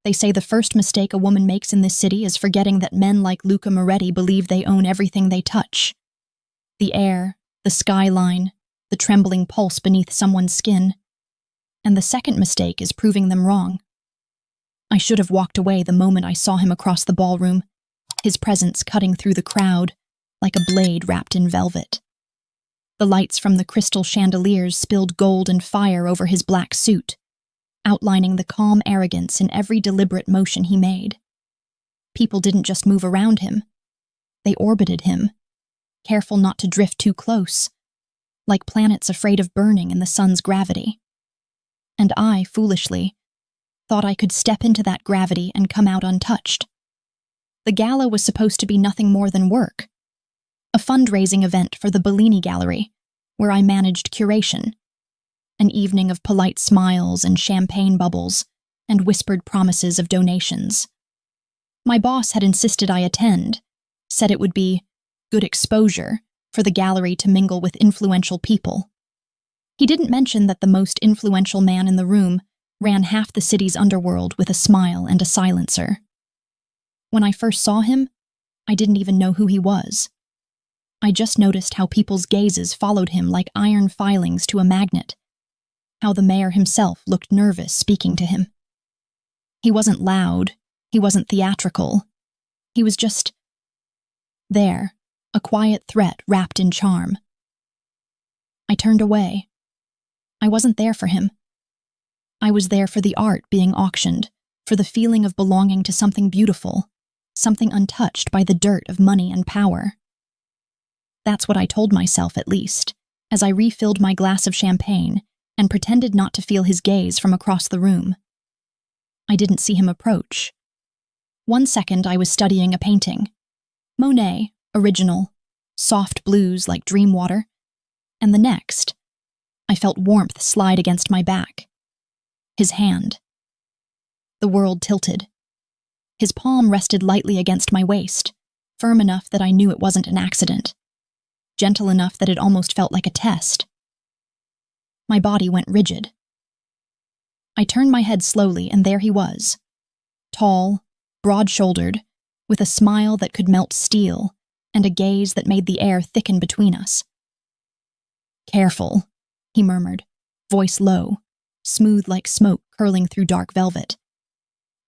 They say the first mistake a woman makes in this city is forgetting that men like Luca Moretti believe they own everything they touch. The air, the skyline, the trembling pulse beneath someone's skin. And the second mistake is proving them wrong. I should have walked away the moment I saw him across the ballroom, his presence cutting through the crowd like a blade wrapped in velvet. The lights from the crystal chandeliers spilled gold and fire over his black suit, outlining the calm arrogance in every deliberate motion he made. People didn't just move around him. They orbited him, careful not to drift too close, like planets afraid of burning in the sun's gravity. And I, foolishly, thought I could step into that gravity and come out untouched. The gala was supposed to be nothing more than work, a fundraising event for the Bellini Gallery, where I managed curation. An evening of polite smiles and champagne bubbles and whispered promises of donations. My boss had insisted I attend, said it would be good exposure for the gallery to mingle with influential people. He didn't mention that the most influential man in the room ran half the city's underworld with a smile and a silencer. When I first saw him, I didn't even know who he was. I just noticed how people's gazes followed him like iron filings to a magnet, how the mayor himself looked nervous speaking to him. He wasn't loud, he wasn't theatrical. He was just there, a quiet threat wrapped in charm. I turned away. I wasn't there for him. I was there for the art being auctioned, for the feeling of belonging to something beautiful, something untouched by the dirt of money and power. That's what I told myself, at least, as I refilled my glass of champagne and pretended not to feel his gaze from across the room. I didn't see him approach. 1 second I was studying a painting. Monet, original, soft blues like dream water, and the next, I felt warmth slide against my back. His hand. The world tilted. His palm rested lightly against my waist, firm enough that I knew it wasn't an accident, gentle enough that it almost felt like a test. My body went rigid. I turned my head slowly, and there he was, tall, broad-shouldered, with a smile that could melt steel and a gaze that made the air thicken between us. "Careful," he murmured, voice low, smooth like smoke curling through dark velvet.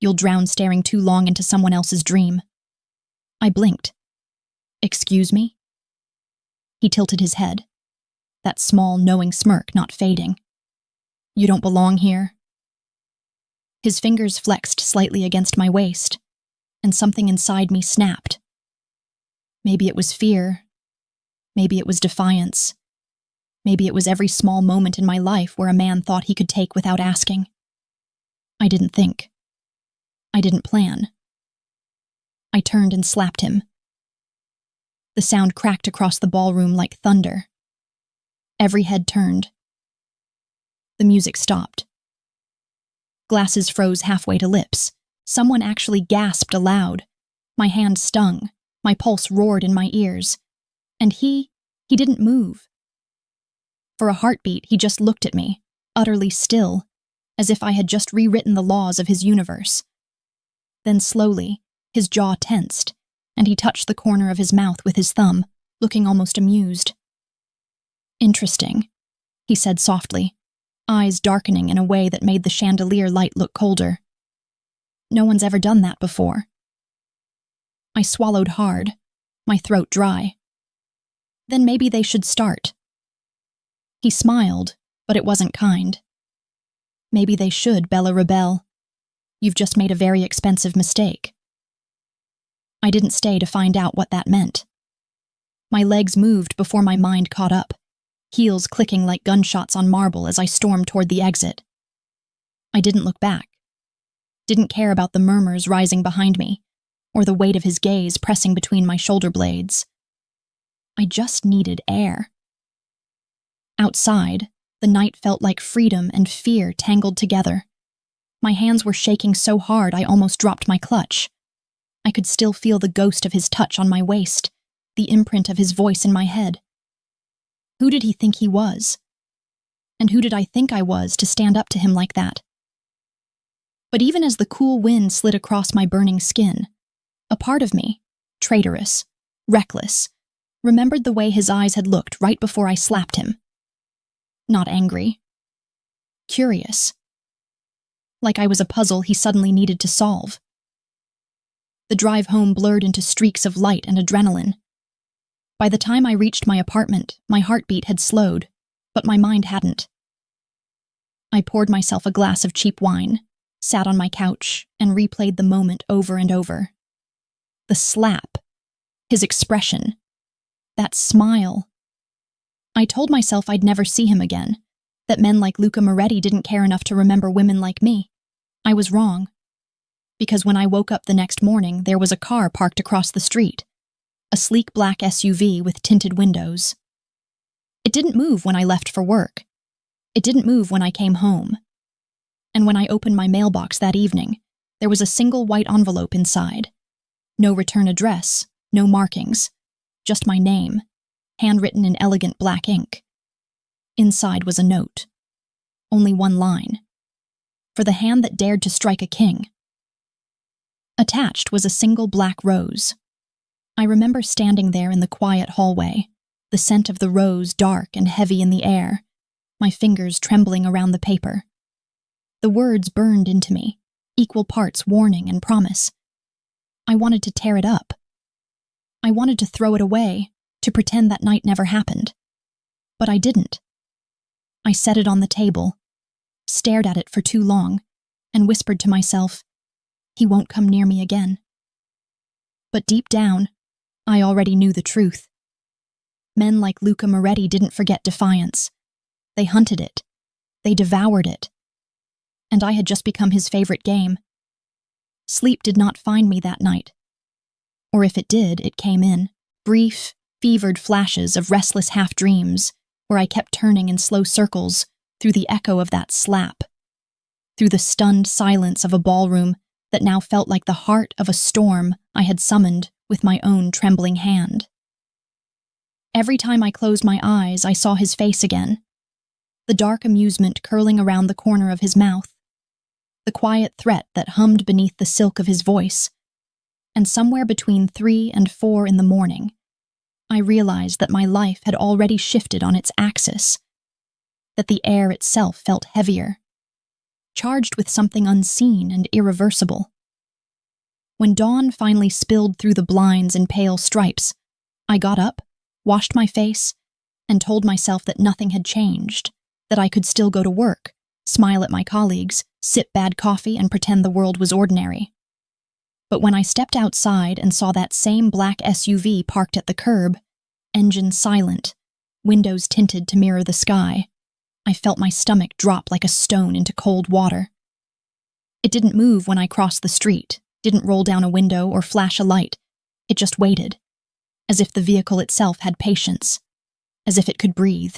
"You'll drown staring too long into someone else's dream." I blinked. "Excuse me?" He tilted his head, that small, knowing smirk not fading. "You don't belong here?" His fingers flexed slightly against my waist, and something inside me snapped. Maybe it was fear. Maybe it was defiance. Maybe it was every small moment in my life where a man thought he could take without asking. I didn't think. I didn't plan. I turned and slapped him. The sound cracked across the ballroom like thunder. Every head turned. The music stopped. Glasses froze halfway to lips. Someone actually gasped aloud. My hand stung. My pulse roared in my ears. And he didn't move. For a heartbeat, he just looked at me, utterly still, as if I had just rewritten the laws of his universe. Then slowly, his jaw tensed, and he touched the corner of his mouth with his thumb, looking almost amused. "Interesting," he said softly, eyes darkening in a way that made the chandelier light look colder. "No one's ever done that before." I swallowed hard, my throat dry. "Then maybe they should start." He smiled, but it wasn't kind. "Maybe they should, Bella Rebelle. You've just made a very expensive mistake." I didn't stay to find out what that meant. My legs moved before my mind caught up, heels clicking like gunshots on marble as I stormed toward the exit. I didn't look back. Didn't care about the murmurs rising behind me, or the weight of his gaze pressing between my shoulder blades. I just needed air. Outside, the night felt like freedom and fear tangled together. My hands were shaking so hard I almost dropped my clutch. I could still feel the ghost of his touch on my waist, the imprint of his voice in my head. Who did he think he was? And who did I think I was to stand up to him like that? But even as the cool wind slid across my burning skin, a part of me, traitorous, reckless, remembered the way his eyes had looked right before I slapped him. Not angry. Curious. Like I was a puzzle he suddenly needed to solve. The drive home blurred into streaks of light and adrenaline. By the time I reached my apartment, my heartbeat had slowed, but my mind hadn't. I poured myself a glass of cheap wine, sat on my couch, and replayed the moment over and over. The slap. His expression. That smile. I told myself I'd never see him again, that men like Luca Moretti didn't care enough to remember women like me. I was wrong. Because when I woke up the next morning, there was a car parked across the street. A sleek black SUV with tinted windows. It didn't move when I left for work. It didn't move when I came home. And when I opened my mailbox that evening, there was a single white envelope inside. No return address, no markings, just my name, handwritten in elegant black ink. Inside was a note. Only one line. For the hand that dared to strike a king. Attached was a single black rose. I remember standing there in the quiet hallway, the scent of the rose dark and heavy in the air, my fingers trembling around the paper. The words burned into me, equal parts warning and promise. I wanted to tear it up. I wanted to throw it away, to pretend that night never happened. But I didn't. I set it on the table, stared at it for too long, and whispered to myself, he won't come near me again. But deep down, I already knew the truth. Men like Luca Moretti didn't forget defiance. They hunted it. They devoured it. And I had just become his favorite game. Sleep did not find me that night. Or if it did, it came in, brief, fevered flashes of restless half-dreams, where I kept turning in slow circles through the echo of that slap, through the stunned silence of a ballroom that now felt like the heart of a storm I had summoned with my own trembling hand. Every time I closed my eyes, I saw his face again, the dark amusement curling around the corner of his mouth, the quiet threat that hummed beneath the silk of his voice, and somewhere between 3 and 4 in the morning, I realized that my life had already shifted on its axis, that the air itself felt heavier, charged with something unseen and irreversible. When dawn finally spilled through the blinds in pale stripes, I got up, washed my face, and told myself that nothing had changed, that I could still go to work, smile at my colleagues, sip bad coffee, and pretend the world was ordinary. But when I stepped outside and saw that same black SUV parked at the curb, engine silent, windows tinted to mirror the sky, I felt my stomach drop like a stone into cold water. It didn't move when I crossed the street, didn't roll down a window or flash a light. It just waited, as if the vehicle itself had patience, as if it could breathe.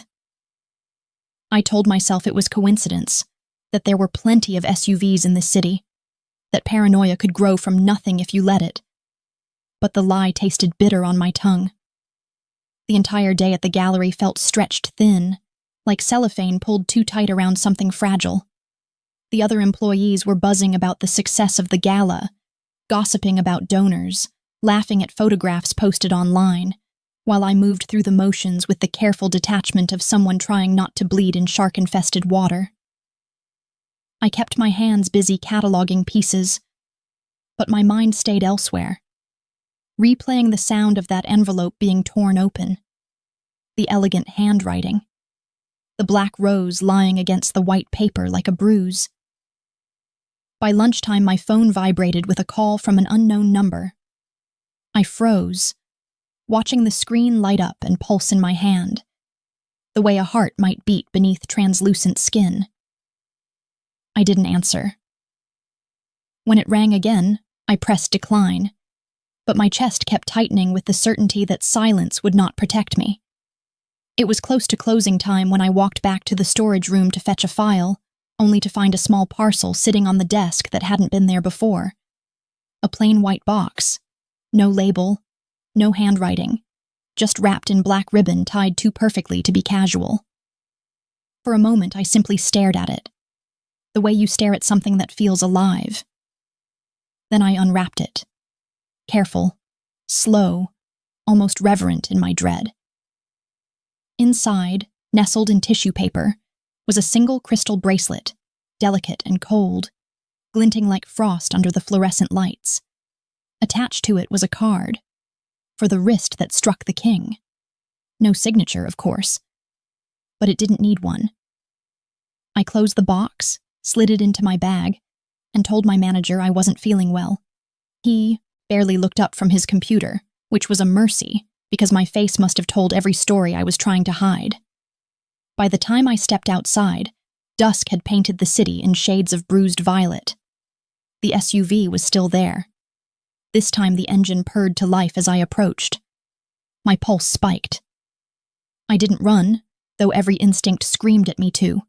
I told myself it was coincidence, that there were plenty of SUVs in this city, that paranoia could grow from nothing if you let it. But the lie tasted bitter on my tongue. The entire day at the gallery felt stretched thin, like cellophane pulled too tight around something fragile. The other employees were buzzing about the success of the gala, gossiping about donors, laughing at photographs posted online, while I moved through the motions with the careful detachment of someone trying not to bleed in shark-infested water. I kept my hands busy cataloging pieces, but my mind stayed elsewhere, replaying the sound of that envelope being torn open, the elegant handwriting, the black rose lying against the white paper like a bruise. By lunchtime, my phone vibrated with a call from an unknown number. I froze, watching the screen light up and pulse in my hand, the way a heart might beat beneath translucent skin. I didn't answer. When it rang again, I pressed decline, but my chest kept tightening with the certainty that silence would not protect me. It was close to closing time when I walked back to the storage room to fetch a file, only to find a small parcel sitting on the desk that hadn't been there before. A plain white box. No label, no handwriting, just wrapped in black ribbon tied too perfectly to be casual. For a moment, I simply stared at it. the way you stare at something that feels alive. Then I unwrapped it. Careful, slow, almost reverent in my dread. Inside, nestled in tissue paper, was a single crystal bracelet, delicate and cold, glinting like frost under the fluorescent lights. Attached to it was a card, for the wrist that struck the king. No signature, of course, but it didn't need one. I closed the box, slid it into my bag, and told my manager I wasn't feeling well. He barely looked up from his computer, which was a mercy, because my face must have told every story I was trying to hide. By the time I stepped outside, dusk had painted the city in shades of bruised violet. The SUV was still there. This time the engine purred to life as I approached. My pulse spiked. I didn't run, though every instinct screamed at me to.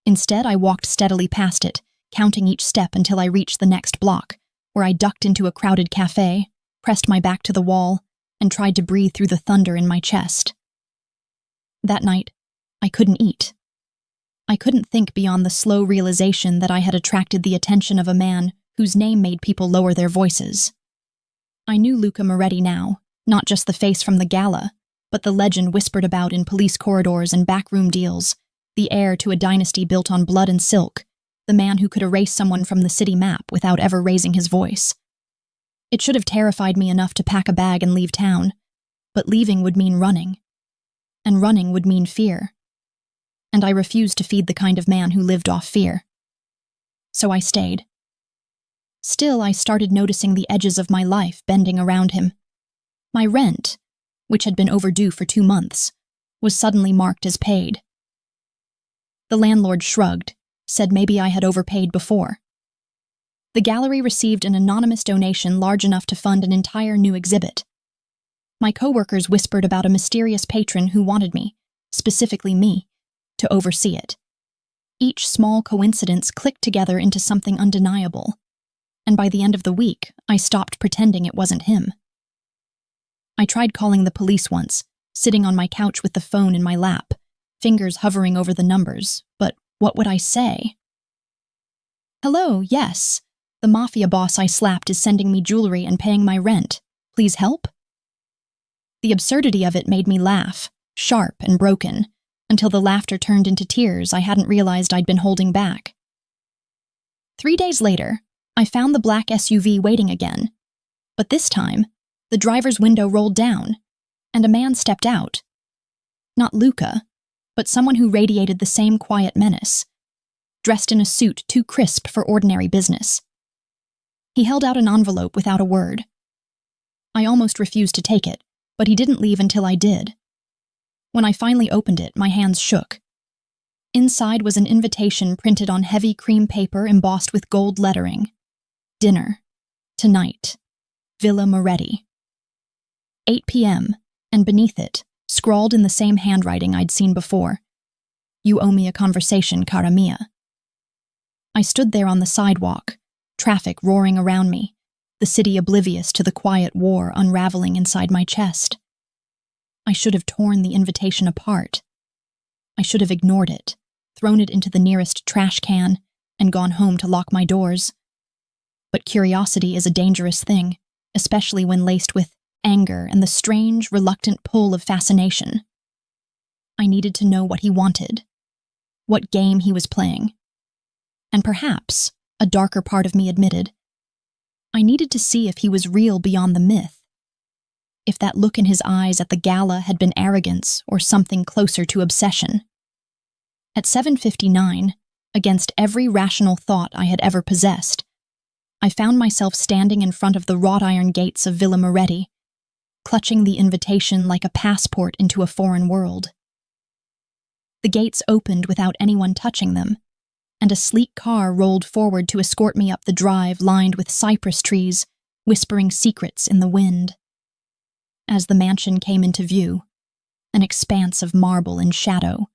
Instead, I walked steadily past it, counting each step until I reached the next block, where I ducked into a crowded cafe, pressed my back to the wall, and tried to breathe through the thunder in my chest. That night, I couldn't eat. I couldn't think beyond the slow realization that I had attracted the attention of a man whose name made people lower their voices. I knew Luca Moretti now, not just the face from the gala, but the legend whispered about in police corridors and backroom deals, the heir to a dynasty built on blood and silk, the man who could erase someone from the city map without ever raising his voice. It should have terrified me enough to pack a bag and leave town, but leaving would mean running, and running would mean fear. And I refused to feed the kind of man who lived off fear. So I stayed. Still, I started noticing the edges of my life bending around him. My rent, which had been overdue for 2 months, was suddenly marked as paid. The landlord shrugged, said maybe I had overpaid before. The gallery received an anonymous donation large enough to fund an entire new exhibit. My coworkers whispered about a mysterious patron who wanted me, specifically me, to oversee it. Each small coincidence clicked together into something undeniable, and by the end of the week, I stopped pretending it wasn't him. I tried calling the police once, sitting on my couch with the phone in my lap, fingers hovering over the numbers, but what would I say? "Hello, yes. The Mafia boss I slapped is sending me jewelry and paying my rent. Please help?" The absurdity of it made me laugh, sharp and broken, until the laughter turned into tears I hadn't realized I'd been holding back. 3 days later, I found the black SUV waiting again, but this time, the driver's window rolled down, and a man stepped out. Not Luca, but someone who radiated the same quiet menace, dressed in a suit too crisp for ordinary business. He held out an envelope without a word. I almost refused to take it, but he didn't leave until I did. When I finally opened it, my hands shook. Inside was an invitation printed on heavy cream paper embossed with gold lettering. Dinner. Tonight. Villa Moretti. 8 p.m., and beneath it, scrawled in the same handwriting I'd seen before. "You owe me a conversation, cara mia." I stood there on the sidewalk, traffic roaring around me, the city oblivious to the quiet war unraveling inside my chest. I should have torn the invitation apart. I should have ignored it, thrown it into the nearest trash can, and gone home to lock my doors. But curiosity is a dangerous thing, especially when laced with anger and the strange, reluctant pull of fascination. I needed to know what he wanted, what game he was playing. And perhaps, a darker part of me admitted, I needed to see if he was real beyond the myth. If that look in his eyes at the gala had been arrogance or something closer to obsession. At 7:59, against every rational thought I had ever possessed, I found myself standing in front of the wrought iron gates of Villa Moretti, clutching the invitation like a passport into a foreign world. The gates opened without anyone touching them, and a sleek car rolled forward to escort me up the drive lined with cypress trees, whispering secrets in the wind. As the mansion came into view, an expanse of marble and shadow,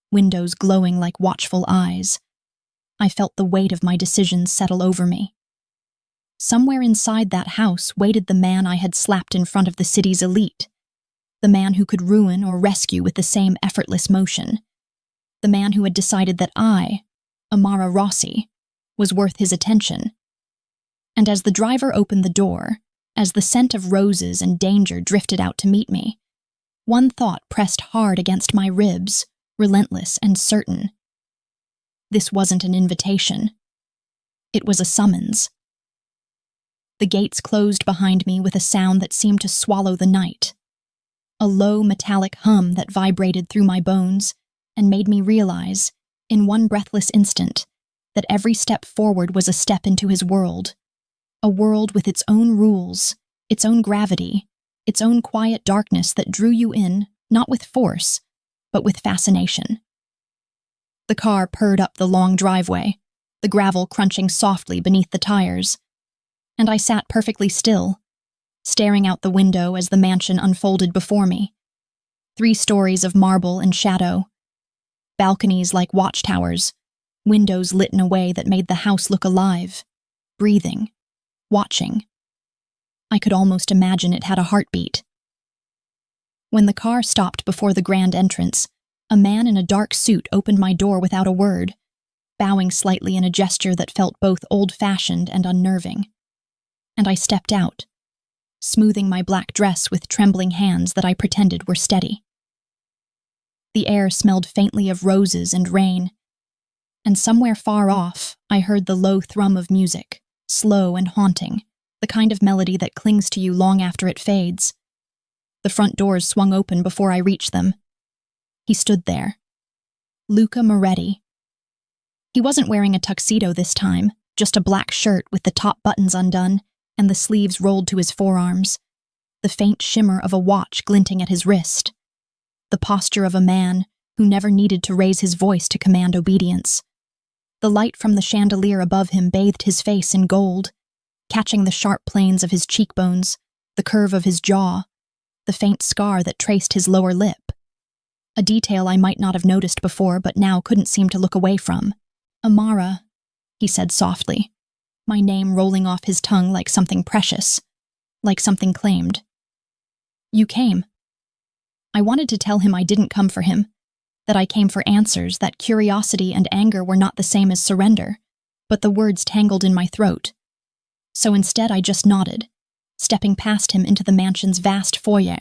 windows glowing like watchful eyes, I felt the weight of my decisions settle over me. Somewhere inside that house waited the man I had slapped in front of the city's elite, the man who could ruin or rescue with the same effortless motion, the man who had decided that I, Amara Rossi, was worth his attention. And as the driver opened the door, as the scent of roses and danger drifted out to meet me, one thought pressed hard against my ribs, relentless and certain. This wasn't an invitation. It was a summons. The gates closed behind me with a sound that seemed to swallow the night. A low metallic hum that vibrated through my bones and made me realize, in one breathless instant, that every step forward was a step into his world. A world with its own rules, its own gravity, its own quiet darkness that drew you in, not with force, but with fascination. The car purred up the long driveway, the gravel crunching softly beneath the tires, and I sat perfectly still, staring out the window as the mansion unfolded before me. 3 stories of marble and shadow, balconies like watchtowers, windows lit in a way that made the house look alive, breathing, watching. I could almost imagine it had a heartbeat. When the car stopped before the grand entrance, a man in a dark suit opened my door without a word, bowing slightly in a gesture that felt both old-fashioned and unnerving. And I stepped out, smoothing my black dress with trembling hands that I pretended were steady. The air smelled faintly of roses and rain, and somewhere far off I heard the low thrum of music, slow and haunting, the kind of melody that clings to you long after it fades. The front doors swung open before I reached them. He stood there. Luca Moretti. He wasn't wearing a tuxedo this time, just a black shirt with the top buttons undone and the sleeves rolled to his forearms, the faint shimmer of a watch glinting at his wrist, the posture of a man who never needed to raise his voice to command obedience. The light from the chandelier above him bathed his face in gold, catching the sharp planes of his cheekbones, the curve of his jaw, the faint scar that traced his lower lip. A detail I might not have noticed before but now couldn't seem to look away from. Amara, he said softly, my name rolling off his tongue like something precious, like something claimed. You came. I wanted to tell him I didn't come for him, that I came for answers, that curiosity and anger were not the same as surrender, but the words tangled in my throat. So instead I just nodded, stepping past him into the mansion's vast foyer,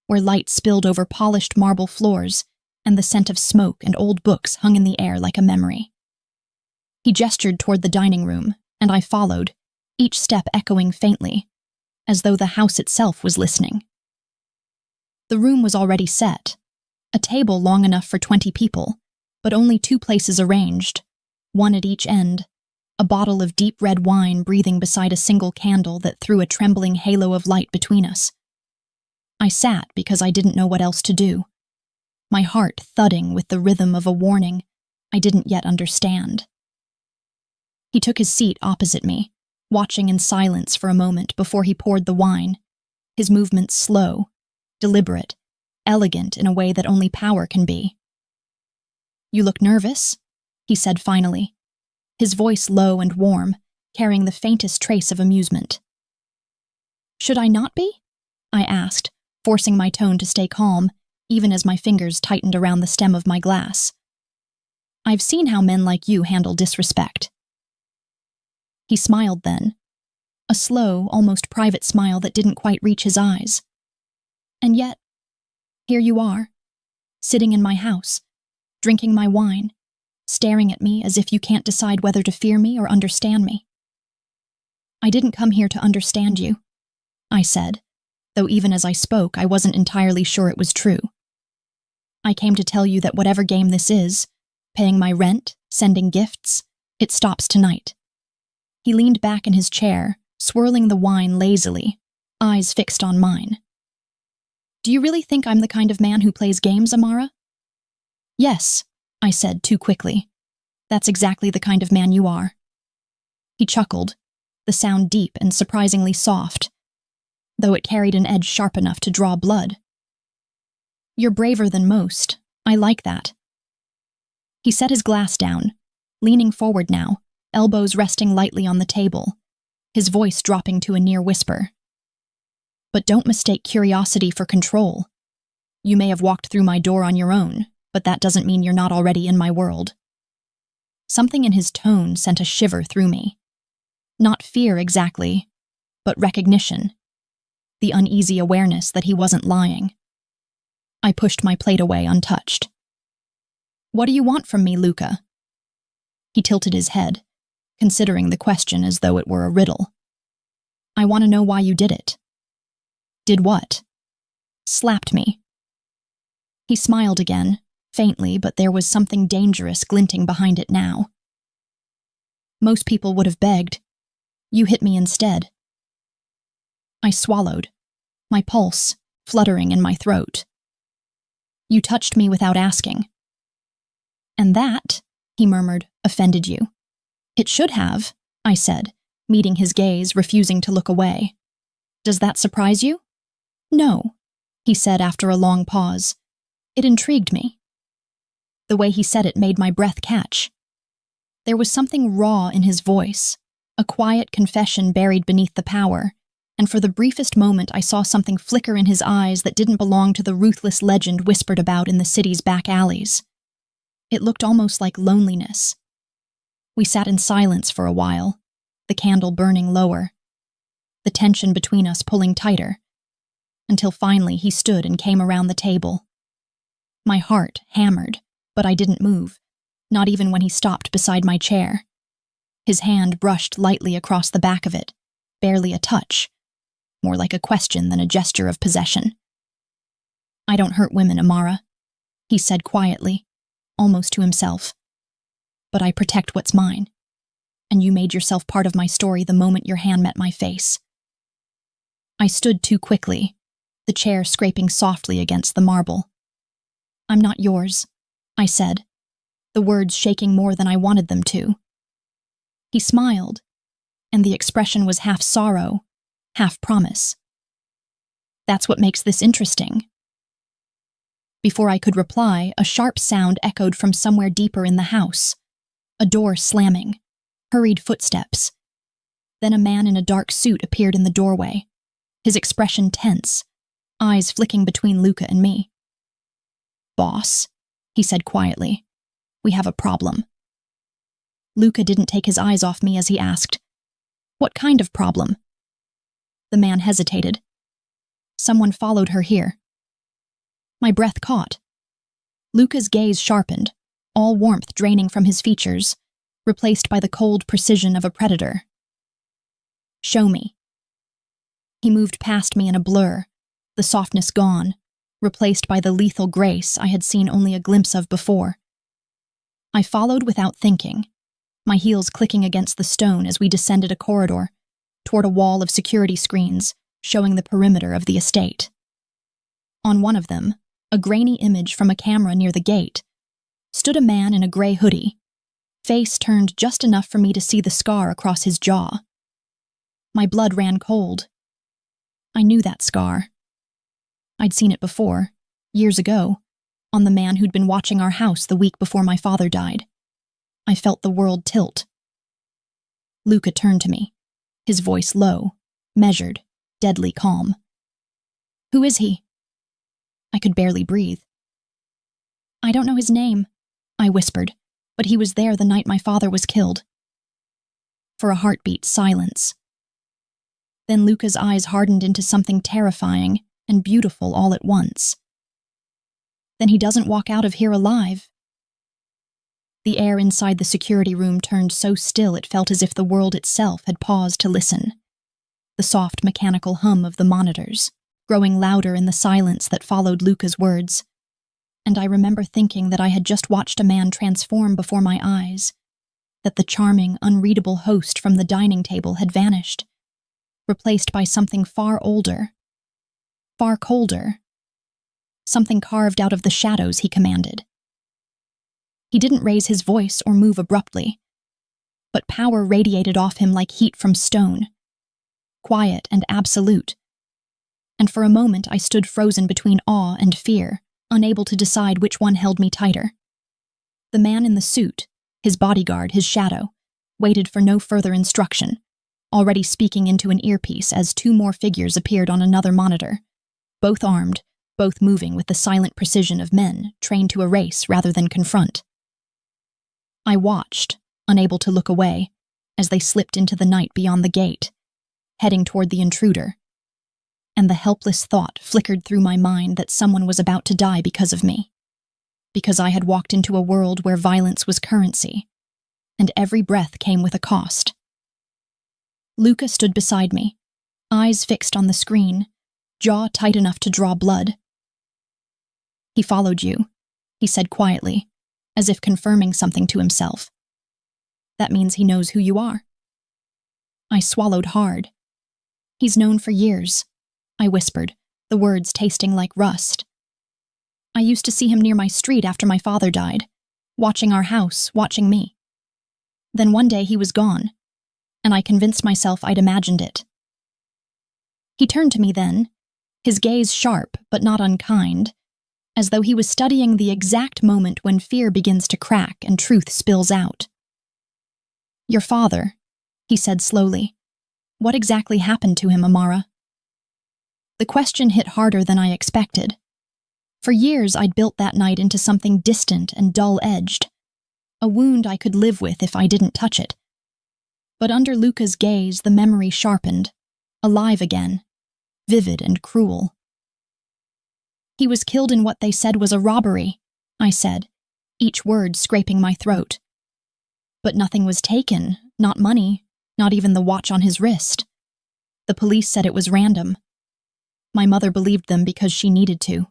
where light spilled over polished marble floors and the scent of smoke and old books hung in the air like a memory. He gestured toward the dining room, and I followed, each step echoing faintly, as though the house itself was listening. The room was already set, a table long enough for 20 people, but only 2 places arranged, one at each end, a bottle of deep red wine breathing beside a single candle that threw a trembling halo of light between us. I sat because I didn't know what else to do, my heart thudding with the rhythm of a warning I didn't yet understand. He took his seat opposite me, watching in silence for a moment before he poured the wine, his movements slow, deliberate, elegant in a way that only power can be. You look nervous, he said finally, his voice low and warm, carrying the faintest trace of amusement. Should I not be? I asked, forcing my tone to stay calm, even as my fingers tightened around the stem of my glass. I've seen how men like you handle disrespect. He smiled then, a slow, almost private smile that didn't quite reach his eyes. And yet, here you are, sitting in my house, drinking my wine, staring at me as if you can't decide whether to fear me or understand me. I didn't come here to understand you, I said, though even as I spoke, I wasn't entirely sure it was true. I came to tell you that whatever game this is, paying my rent, sending gifts, it stops tonight. He leaned back in his chair, swirling the wine lazily, eyes fixed on mine. Do you really think I'm the kind of man who plays games, Amara? Yes, I said too quickly. That's exactly the kind of man you are. He chuckled, the sound deep and surprisingly soft, though it carried an edge sharp enough to draw blood. You're braver than most. I like that. He set his glass down, leaning forward now, elbows resting lightly on the table, his voice dropping to a near whisper. But don't mistake curiosity for control. You may have walked through my door on your own, but that doesn't mean you're not already in my world. Something in his tone sent a shiver through me. Not fear exactly, but recognition. The uneasy awareness that he wasn't lying. I pushed my plate away untouched. "What do you want from me, Luca?" He tilted his head, considering the question as though it were a riddle. "I want to know why you did it." "Did what?" "Slapped me." He smiled again, faintly, but there was something dangerous glinting behind it now. "Most people would have begged. You hit me instead." I swallowed, my pulse fluttering in my throat. "You touched me without asking." "And that," he murmured, "offended you." "It should have," I said, meeting his gaze, refusing to look away. "Does that surprise you?" "No," he said after a long pause. "It intrigued me." The way he said it made my breath catch. There was something raw in his voice, a quiet confession buried beneath the power, and for the briefest moment I saw something flicker in his eyes that didn't belong to the ruthless legend whispered about in the city's back alleys. It looked almost like loneliness. We sat in silence for a while, the candle burning lower, the tension between us pulling tighter, until finally he stood and came around the table. My heart hammered, but I didn't move, not even when he stopped beside my chair. His hand brushed lightly across the back of it, barely a touch, more like a question than a gesture of possession. "I don't hurt women, Amara," he said quietly, almost to himself. "But I protect what's mine, and you made yourself part of my story the moment your hand met my face." I stood too quickly, the chair scraping softly against the marble. "I'm not yours," I said, the words shaking more than I wanted them to. He smiled, and the expression was half sorrow, half promise. "That's what makes this interesting." Before I could reply, a sharp sound echoed from somewhere deeper in the house. A door slamming, hurried footsteps. Then a man in a dark suit appeared in the doorway, his expression tense, eyes flicking between Luca and me. "Boss," he said quietly, "we have a problem." Luca didn't take his eyes off me as he asked, "What kind of problem?" The man hesitated. "Someone followed her here." My breath caught. Luca's gaze sharpened, all warmth draining from his features, replaced by the cold precision of a predator. "Show me." He moved past me in a blur, the softness gone, replaced by the lethal grace I had seen only a glimpse of before. I followed without thinking, my heels clicking against the stone as we descended a corridor, toward a wall of security screens showing the perimeter of the estate. On one of them, a grainy image from a camera near the gate, stood a man in a gray hoodie, face turned just enough for me to see the scar across his jaw. My blood ran cold. I knew that scar. I'd seen it before, years ago, on the man who'd been watching our house the week before my father died. I felt the world tilt. Luca turned to me, his voice low, measured, deadly calm. "Who is he?" I could barely breathe. "I don't know his name," I whispered, "but he was there the night my father was killed." For a heartbeat, silence. Then Luca's eyes hardened into something terrifying and beautiful all at once. "Then he doesn't walk out of here alive." The air inside the security room turned so still it felt as if the world itself had paused to listen. The soft mechanical hum of the monitors, growing louder in the silence that followed Luca's words. And I remember thinking that I had just watched a man transform before my eyes, that the charming, unreadable host from the dining table had vanished, replaced by something far older, far colder, something carved out of the shadows he commanded. He didn't raise his voice or move abruptly, but power radiated off him like heat from stone, quiet and absolute. And for a moment I stood frozen between awe and fear, unable to decide which one held me tighter. The man in the suit, his bodyguard, his shadow, waited for no further instruction, already speaking into an earpiece as two more figures appeared on another monitor, both armed, both moving with the silent precision of men trained to erase rather than confront. I watched, unable to look away, as they slipped into the night beyond the gate, heading toward the intruder. And the helpless thought flickered through my mind that someone was about to die because of me. Because I had walked into a world where violence was currency, and every breath came with a cost. Luca stood beside me, eyes fixed on the screen, jaw tight enough to draw blood. "He followed you," he said quietly, as if confirming something to himself. "That means he knows who you are." I swallowed hard. "He's known for years," I whispered, the words tasting like rust. "I used to see him near my street after my father died, watching our house, watching me. Then one day he was gone, and I convinced myself I'd imagined it." He turned to me then, his gaze sharp but not unkind, as though he was studying the exact moment when fear begins to crack and truth spills out. "Your father," he said slowly. "What exactly happened to him, Amara?" The question hit harder than I expected. For years I'd built that night into something distant and dull-edged, a wound I could live with if I didn't touch it. But under Luca's gaze, the memory sharpened, alive again, vivid and cruel. "He was killed in what they said was a robbery," I said, each word scraping my throat. "But nothing was taken, not money, not even the watch on his wrist. The police said it was random. My mother believed them because she needed to.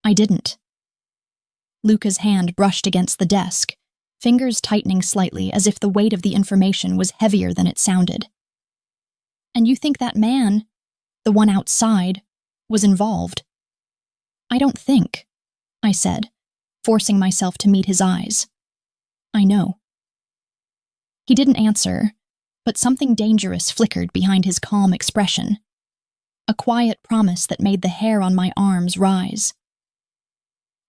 I didn't." Luca's hand brushed against the desk, fingers tightening slightly as if the weight of the information was heavier than it sounded. "And you think that man, the one outside, was involved?" "I don't think," I said, forcing myself to meet his eyes. "I know." He didn't answer, but something dangerous flickered behind his calm expression. A quiet promise that made the hair on my arms rise.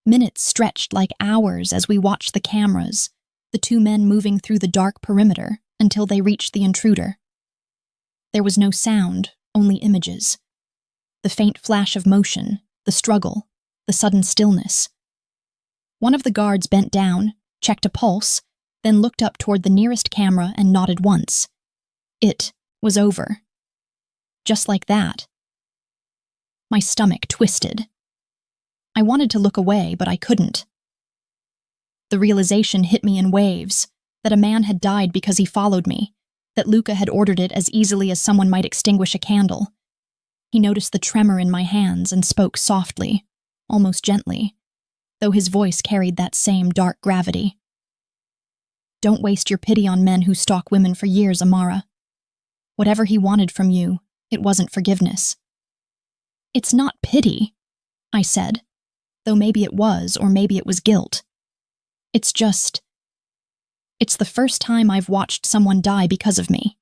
Minutes stretched like hours as we watched the cameras, the two men moving through the dark perimeter until they reached the intruder. There was no sound, only images. The faint flash of motion, the struggle, the sudden stillness. One of the guards bent down, checked a pulse, then looked up toward the nearest camera and nodded once. It was over. Just like that. My stomach twisted. I wanted to look away, but I couldn't. The realization hit me in waves, that a man had died because he followed me, that Luca had ordered it as easily as someone might extinguish a candle. He noticed the tremor in my hands and spoke softly, almost gently, though his voice carried that same dark gravity. "Don't waste your pity on men who stalk women for years, Amara. Whatever he wanted from you, it wasn't forgiveness." "It's not pity," I said, though maybe it was, or maybe it was guilt. It's the first time I've watched someone die because of me."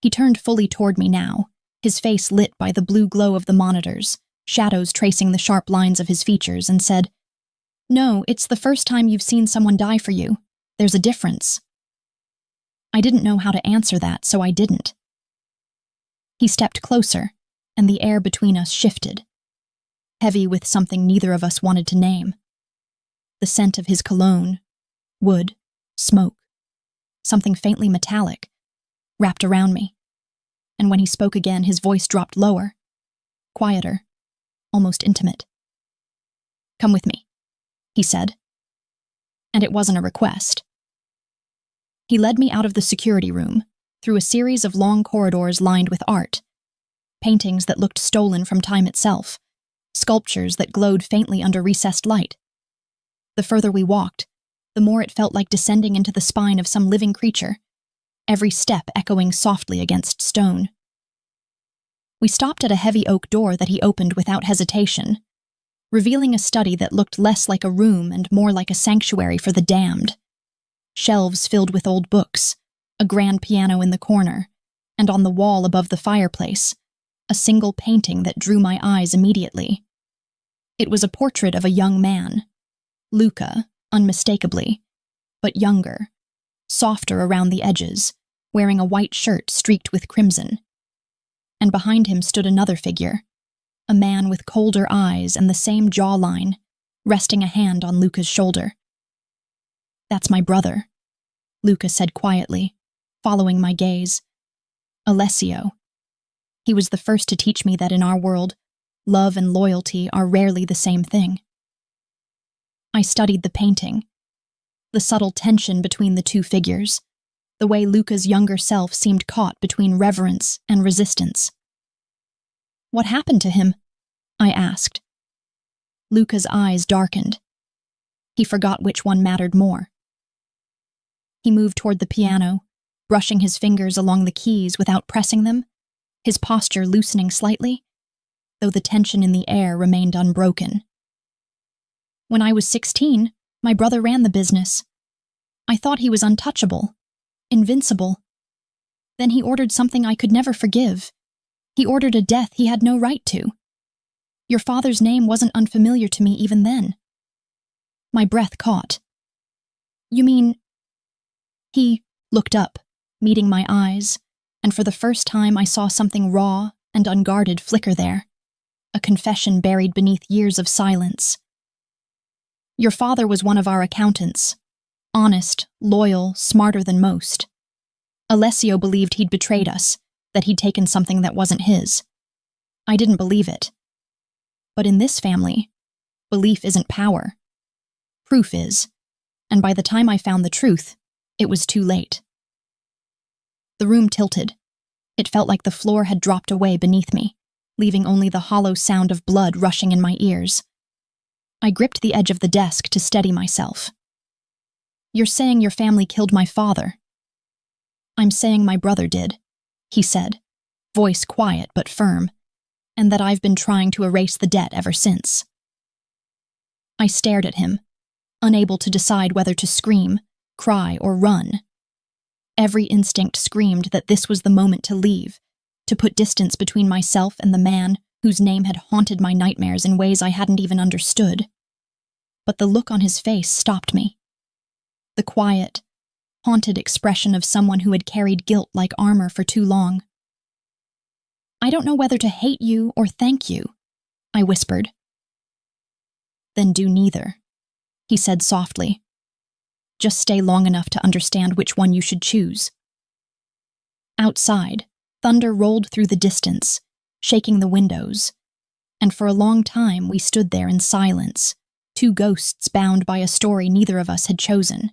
He turned fully toward me now, his face lit by the blue glow of the monitors, shadows tracing the sharp lines of his features, and said, "No, it's the first time you've seen someone die for you. There's a difference." I didn't know how to answer that, so I didn't. He stepped closer, and the air between us shifted, heavy with something neither of us wanted to name. The scent of his cologne, wood, smoke, something faintly metallic, wrapped around me. And when he spoke again, his voice dropped lower, quieter, almost intimate. "Come with me," he said. And it wasn't a request. He led me out of the security room, through a series of long corridors lined with art, paintings that looked stolen from time itself, sculptures that glowed faintly under recessed light. The further we walked, the more it felt like descending into the spine of some living creature, every step echoing softly against stone. We stopped at a heavy oak door that he opened without hesitation, revealing a study that looked less like a room and more like a sanctuary for the damned. Shelves filled with old books, a grand piano in the corner, and on the wall above the fireplace, a single painting that drew my eyes immediately. It was a portrait of a young man, Luca, unmistakably, but younger, softer around the edges, wearing a white shirt streaked with crimson. And behind him stood another figure, a man with colder eyes and the same jawline, resting a hand on Luca's shoulder. That's my brother, Luca said quietly, following my gaze. Alessio. He was the first to teach me that in our world, love and loyalty are rarely the same thing. I studied the painting, the subtle tension between the two figures, the way Luca's younger self seemed caught between reverence and resistance. What happened to him? I asked. Luca's eyes darkened. He forgot which one mattered more. He moved toward the piano, brushing his fingers along the keys without pressing them, his posture loosening slightly, though the tension in the air remained unbroken. When I was 16, my brother ran the business. I thought he was untouchable, invincible. Then he ordered something I could never forgive. He ordered a death he had no right to. Your father's name wasn't unfamiliar to me even then. My breath caught. You mean... He looked up, meeting my eyes, and for the first time I saw something raw and unguarded flicker there, a confession buried beneath years of silence. Your father was one of our accountants, honest, loyal, smarter than most. Alessio believed he'd betrayed us, that he'd taken something that wasn't his. I didn't believe it. But in this family, belief isn't power. Proof is, and by the time I found the truth, it was too late. The room tilted. It felt like the floor had dropped away beneath me, leaving only the hollow sound of blood rushing in my ears. I gripped the edge of the desk to steady myself. You're saying your family killed my father. I'm saying my brother did, he said, voice quiet but firm, and that I've been trying to erase the debt ever since. I stared at him, unable to decide whether to scream, cry, or run. Every instinct screamed that this was the moment to leave, to put distance between myself and the man whose name had haunted my nightmares in ways I hadn't even understood. But the look on his face stopped me. The quiet, haunted expression of someone who had carried guilt like armor for too long. I don't know whether to hate you or thank you, I whispered. Then do neither, he said softly. Just stay long enough to understand which one you should choose. Outside, thunder rolled through the distance, shaking the windows, and for a long time we stood there in silence, two ghosts bound by a story neither of us had chosen.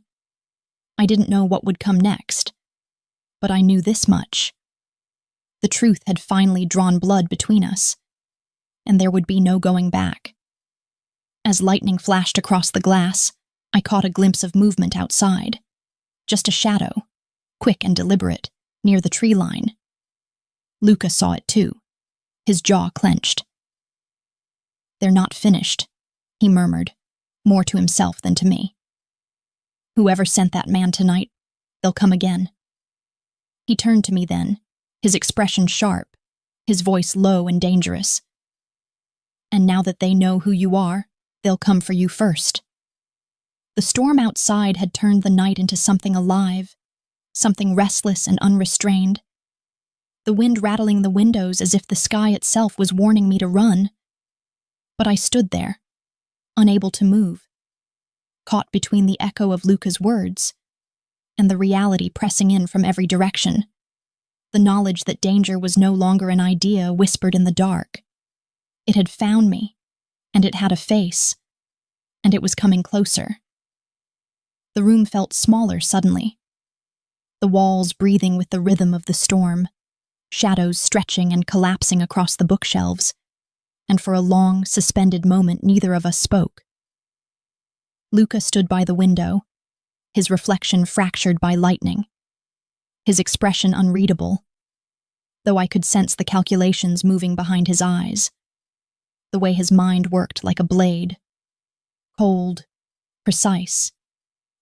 I didn't know what would come next, but I knew this much. The truth had finally drawn blood between us, and there would be no going back. As lightning flashed across the glass, I caught a glimpse of movement outside. Just a shadow, quick and deliberate, near the tree line. Luca saw it too, his jaw clenched. They're not finished, he murmured, more to himself than to me. Whoever sent that man tonight, they'll come again. He turned to me then, his expression sharp, his voice low and dangerous. And now that they know who you are, they'll come for you first. The storm outside had turned the night into something alive, something restless and unrestrained. The wind rattling the windows as if the sky itself was warning me to run. But I stood there, unable to move, caught between the echo of Luca's words and the reality pressing in from every direction, the knowledge that danger was no longer an idea whispered in the dark. It had found me, and it had a face, and it was coming closer. The room felt smaller suddenly, the walls breathing with the rhythm of the storm, shadows stretching and collapsing across the bookshelves, and for a long, suspended moment neither of us spoke. Luca stood by the window, his reflection fractured by lightning, his expression unreadable, though I could sense the calculations moving behind his eyes, the way his mind worked like a blade, cold, precise,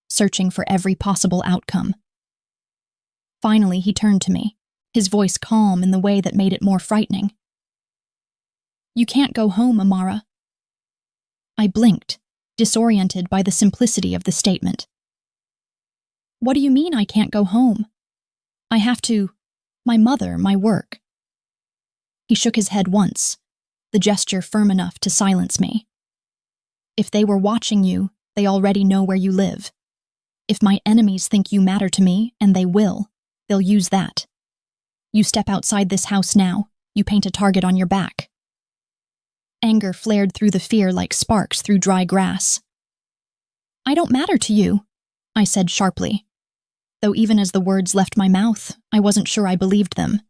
searching for every possible outcome. Finally, he turned to me, his voice calm in the way that made it more frightening. You can't go home, Amara. I blinked, disoriented by the simplicity of the statement. What do you mean I can't go home? I have to, my mother, my work. He shook his head once, the gesture firm enough to silence me. If they were watching you, they already know where you live. If my enemies think you matter to me, and they will, they'll use that. You step outside this house now, you paint a target on your back. Anger flared through the fear like sparks through dry grass. I don't matter to you, I said sharply, though even as the words left my mouth, I wasn't sure I believed them.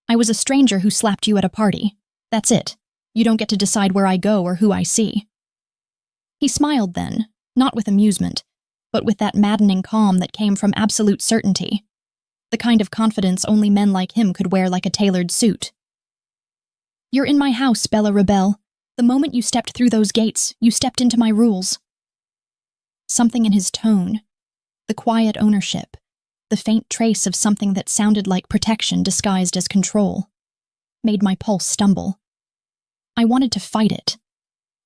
I was a stranger who slapped you at a party. That's it. You don't get to decide where I go or who I see. He smiled then, not with amusement, but with that maddening calm that came from absolute certainty, the kind of confidence only men like him could wear like a tailored suit. You're in my house, Bella Rebel. The moment you stepped through those gates, you stepped into my rules. Something in his tone, the quiet ownership, the faint trace of something that sounded like protection disguised as control, made my pulse stumble. I wanted to fight it,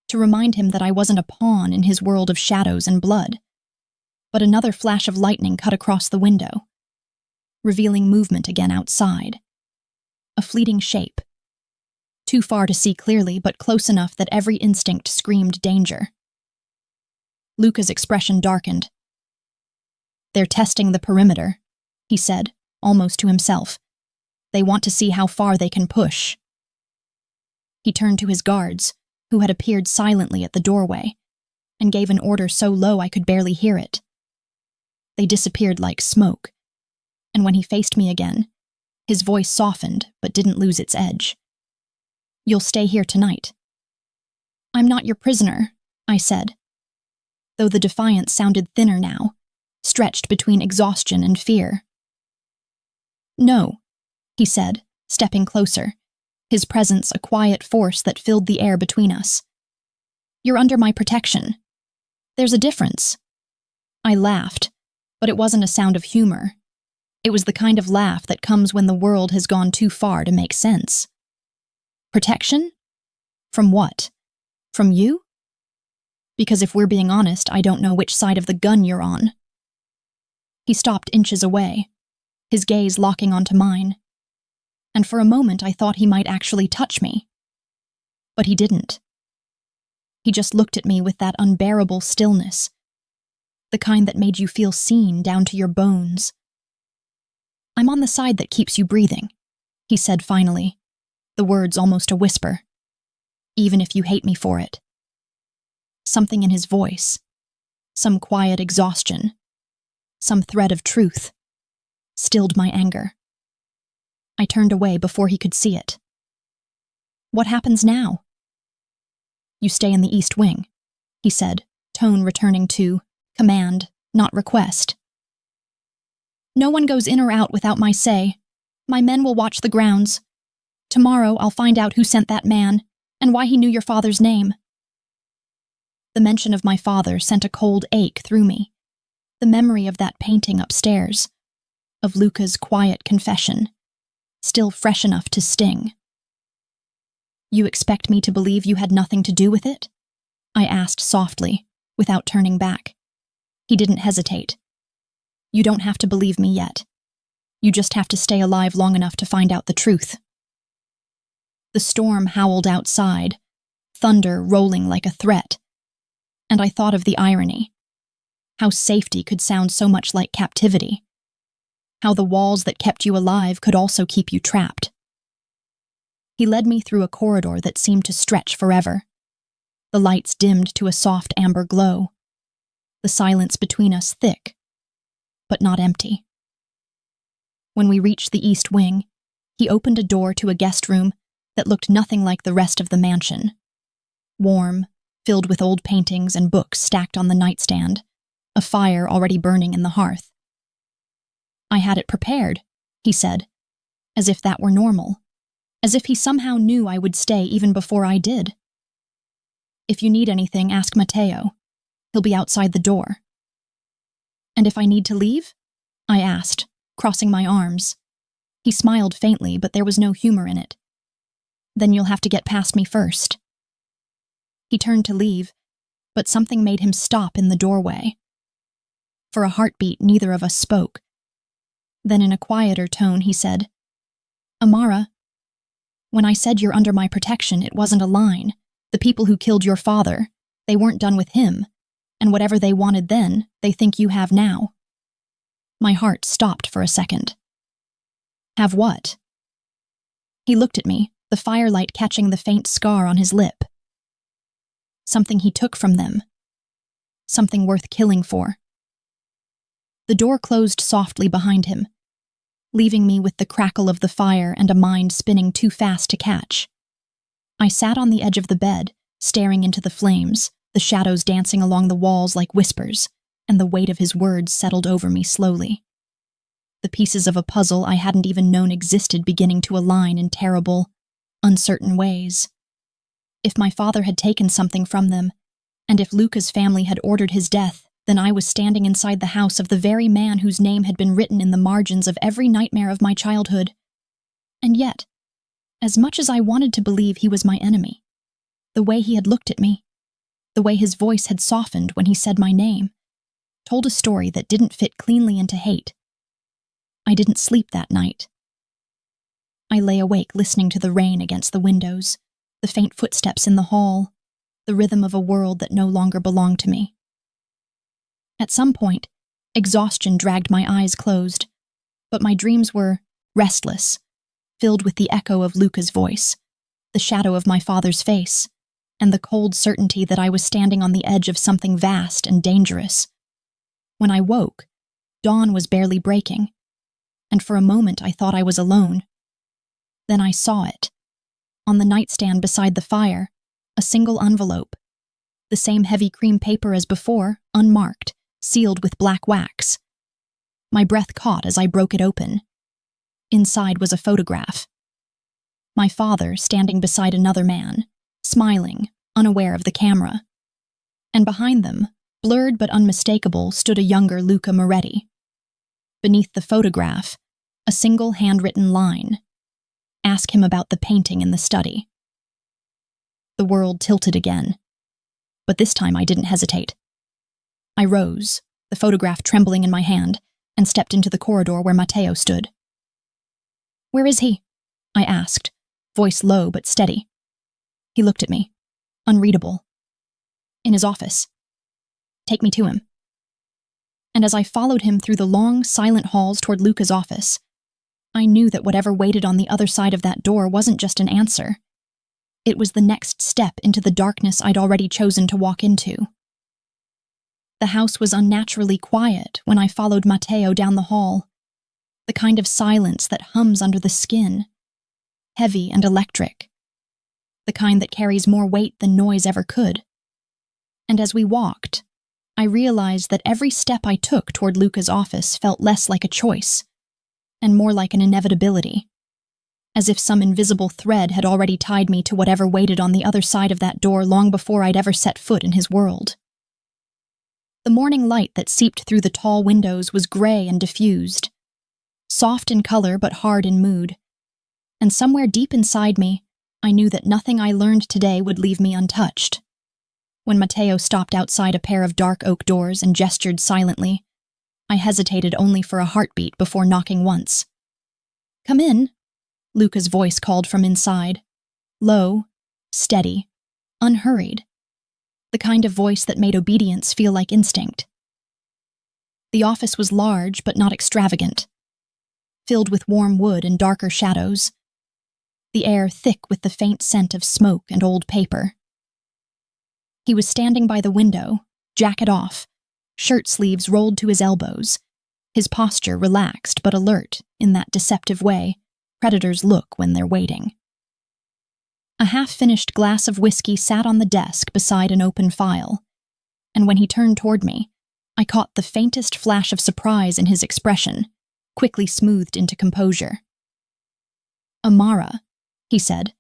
to remind him that I wasn't a pawn in his world of shadows and blood. But another flash of lightning cut across the window, revealing movement again outside. A fleeting shape. Too far to see clearly, but close enough that every instinct screamed danger. Luca's expression darkened. They're testing the perimeter, he said, almost to himself. They want to see how far they can push. He turned to his guards, who had appeared silently at the doorway, and gave an order so low I could barely hear it. They disappeared like smoke, and when he faced me again, his voice softened but didn't lose its edge. You'll stay here tonight. I'm not your prisoner, I said, though the defiance sounded thinner now, stretched between exhaustion and fear. No, he said, stepping closer, his presence a quiet force that filled the air between us. You're under my protection. There's a difference. I laughed, but it wasn't a sound of humor. It was the kind of laugh that comes when the world has gone too far to make sense. Protection? From what? From you? Because if we're being honest, I don't know which side of the gun you're on. He stopped inches away, his gaze locking onto mine, and for a moment I thought he might actually touch me. But he didn't. He just looked at me with that unbearable stillness, the kind that made you feel seen down to your bones. I'm on the side that keeps you breathing, he said finally, the words almost a whisper. Even if you hate me for it. Something in his voice, some quiet exhaustion, some thread of truth, stilled my anger. I turned away before he could see it. What happens now? You stay in the East Wing, he said, tone returning to command, not request. No one goes in or out without my say. My men will watch the grounds. Tomorrow I'll find out who sent that man, and why he knew your father's name. The mention of my father sent a cold ache through me. The memory of that painting upstairs, of Luca's quiet confession, still fresh enough to sting. You expect me to believe you had nothing to do with it? I asked softly, without turning back. He didn't hesitate. You don't have to believe me yet. You just have to stay alive long enough to find out the truth. The storm howled outside, thunder rolling like a threat, and I thought of the irony. How safety could sound so much like captivity. How the walls that kept you alive could also keep you trapped. He led me through a corridor that seemed to stretch forever. The lights dimmed to a soft amber glow. The silence between us thick, but not empty. When we reached the East Wing, he opened a door to a guest room that looked nothing like the rest of the mansion. Warm, filled with old paintings and books stacked on the nightstand, a fire already burning in the hearth. I had it prepared, he said, as if that were normal, as if he somehow knew I would stay even before I did. If you need anything, ask Matteo. He'll be outside the door. And if I need to leave? I asked, crossing my arms. He smiled faintly, but there was no humor in it. Then you'll have to get past me first. He turned to leave, but something made him stop in the doorway. For a heartbeat, neither of us spoke. Then in a quieter tone, he said, Amara, when I said you're under my protection, it wasn't a line. The people who killed your father, they weren't done with him. and whatever they wanted then, they think you have now." My heart stopped for a second. "Have what?" He looked at me, the firelight catching the faint scar on his lip. "Something he took from them. Something worth killing for." The door closed softly behind him, leaving me with the crackle of the fire and a mind spinning too fast to catch. I sat on the edge of the bed, staring into the flames, the shadows dancing along the walls like whispers, and the weight of his words settled over me slowly. The pieces of a puzzle I hadn't even known existed beginning to align in terrible, uncertain ways. If my father had taken something from them, and if Luca's family had ordered his death, then I was standing inside the house of the very man whose name had been written in the margins of every nightmare of my childhood. And yet, as much as I wanted to believe he was my enemy, the way he had looked at me, the way his voice had softened when he said my name, told a story that didn't fit cleanly into hate. I didn't sleep that night. I lay awake listening to the rain against the windows, the faint footsteps in the hall, the rhythm of a world that no longer belonged to me. At some point, exhaustion dragged my eyes closed, but my dreams were restless, filled with the echo of Luca's voice, the shadow of my father's face, and the cold certainty that I was standing on the edge of something vast and dangerous. When I woke, dawn was barely breaking, and for a moment I thought I was alone. Then I saw it. On the nightstand beside the fire, a single envelope. The same heavy cream paper as before, unmarked, sealed with black wax. My breath caught as I broke it open. Inside was a photograph. My father standing beside another man, smiling, unaware of the camera. And behind them, blurred but unmistakable, stood a younger Luca Moretti. Beneath the photograph, a single handwritten line. "Ask him about the painting in the study." The world tilted again. But this time I didn't hesitate. I rose, the photograph trembling in my hand, and stepped into the corridor where Matteo stood. "Where is he?" I asked, voice low but steady. He looked at me, unreadable. "In his office." "Take me to him." And as I followed him through the long, silent halls toward Luca's office, I knew that whatever waited on the other side of that door wasn't just an answer. It was the next step into the darkness I'd already chosen to walk into. The house was unnaturally quiet when I followed Matteo down the hall, the kind of silence that hums under the skin, heavy and electric, the kind that carries more weight than noise ever could. And as we walked, I realized that every step I took toward Luca's office felt less like a choice, and more like an inevitability, as if some invisible thread had already tied me to whatever waited on the other side of that door long before I'd ever set foot in his world. The morning light that seeped through the tall windows was gray and diffused, soft in color but hard in mood, and somewhere deep inside me, I knew that nothing I learned today would leave me untouched. When Matteo stopped outside a pair of dark oak doors and gestured silently, I hesitated only for a heartbeat before knocking once. "Come in," Luca's voice called from inside, low, steady, unhurried, the kind of voice that made obedience feel like instinct. The office was large but not extravagant, filled with warm wood and darker shadows, the air thick with the faint scent of smoke and old paper. He was standing by the window, jacket off, shirt sleeves rolled to his elbows, his posture relaxed but alert in that deceptive way predators look when they're waiting. A half-finished glass of whiskey sat on the desk beside an open file, and when he turned toward me, I caught the faintest flash of surprise in his expression, quickly smoothed into composure. "Amara," he said,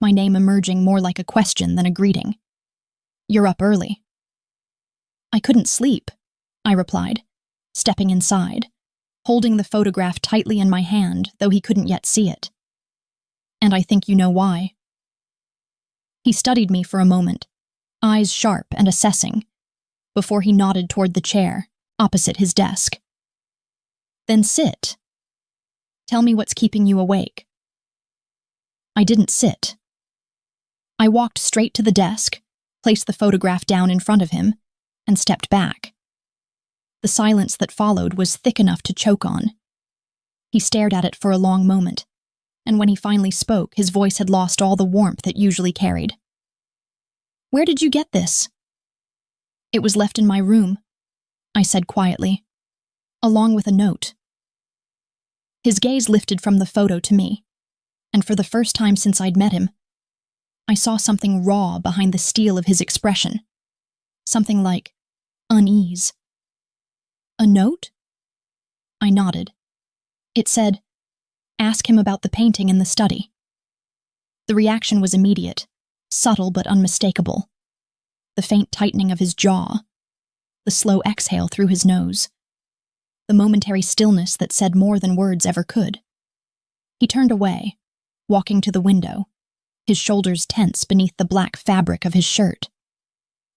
my name emerging more like a question than a greeting. "You're up early." "I couldn't sleep," I replied, stepping inside, holding the photograph tightly in my hand, though he couldn't yet see it. "And I think you know why." He studied me for a moment, eyes sharp and assessing, before he nodded toward the chair, opposite his desk. "Then sit. Tell me what's keeping you awake." I didn't sit. I walked straight to the desk, placed the photograph down in front of him, and stepped back. The silence that followed was thick enough to choke on. He stared at it for a long moment, and when he finally spoke, his voice had lost all the warmth it usually carried. "Where did you get this?" "It was left in my room," I said quietly, "along with a note." His gaze lifted from the photo to me, and for the first time since I'd met him, I saw something raw behind the steel of his expression. Something like unease. "A note?" I nodded. It said, "Ask him about the painting in the study." The reaction was immediate, subtle but unmistakable. The faint tightening of his jaw, the slow exhale through his nose, the momentary stillness that said more than words ever could. He turned away, walking to the window, his shoulders tense beneath the black fabric of his shirt.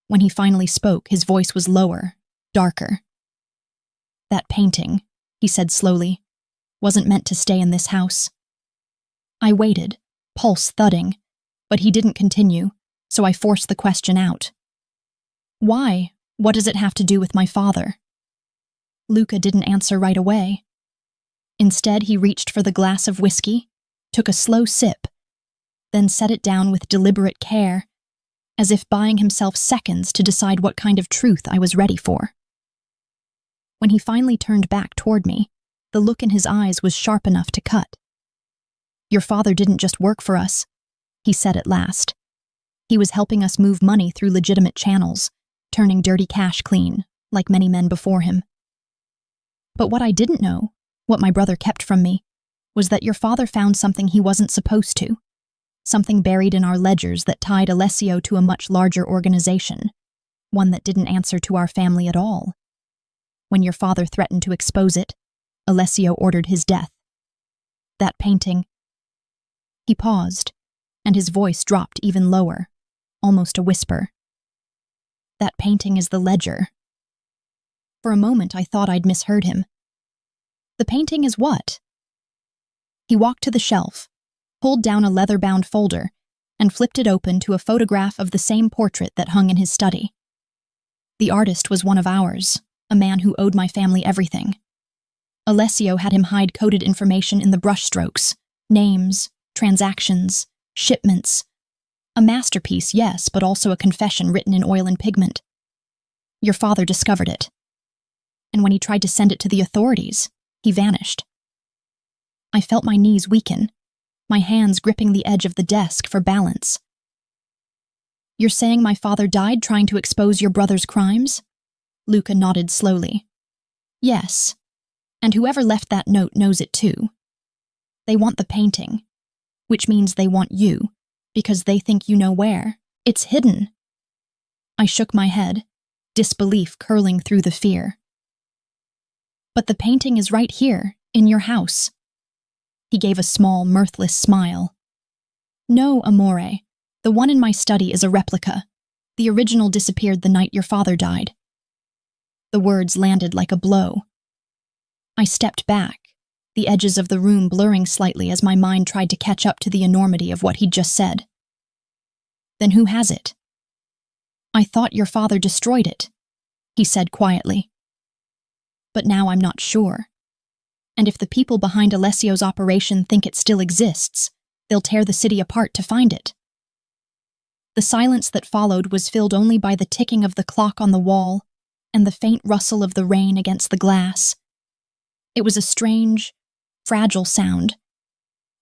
When he finally spoke, his voice was lower, darker. "That painting," he said slowly, "wasn't meant to stay in this house." I waited, pulse thudding, but he didn't continue, so I forced the question out. "Why? What does it have to do with my father?" Luca didn't answer right away. Instead, he reached for the glass of whiskey, took a slow sip, then set it down with deliberate care, as if buying himself seconds to decide what kind of truth I was ready for. When he finally turned back toward me, the look in his eyes was sharp enough to cut. "Your father didn't just work for us," he said at last. "He was helping us move money through legitimate channels, turning dirty cash clean, like many men before him. But what I didn't know, what my brother kept from me, was that your father found something he wasn't supposed to, something buried in our ledgers that tied Alessio to a much larger organization, one that didn't answer to our family at all. When your father threatened to expose it, Alessio ordered his death. That painting—" He paused, and his voice dropped even lower, almost a whisper. "That painting is the ledger." For a moment, I thought I'd misheard him. "The painting is what?" He walked to the shelf, pulled down a leather-bound folder, and flipped it open to a photograph of the same portrait that hung in his study. The artist was one of ours, a man who owed my family everything. Alessio had him hide coded information in the brushstrokes, names, transactions, shipments. A masterpiece, yes, but also a confession written in oil and pigment. Your father discovered it. And when he tried to send it to the authorities, he vanished. I felt my knees weaken, my hands gripping the edge of the desk for balance. "You're saying my father died trying to expose your brother's crimes?" Luca nodded slowly. "Yes, and whoever left that note knows it too. They want the painting, which means they want you, because they think you know where. It's hidden." I shook my head, disbelief curling through the fear. "But the painting is right here, in your house." He gave a small, mirthless smile. "No, amore. The one in my study is a replica. The original disappeared the night your father died." The words landed like a blow. I stepped back, the edges of the room blurring slightly as my mind tried to catch up to the enormity of what he'd just said. "Then who has it?" "I thought your father destroyed it," he said quietly. "But now I'm not sure. And if the people behind Alessio's operation think it still exists, they'll tear the city apart to find it." The silence that followed was filled only by the ticking of the clock on the wall and the faint rustle of the rain against the glass. It was a strange, fragile sound,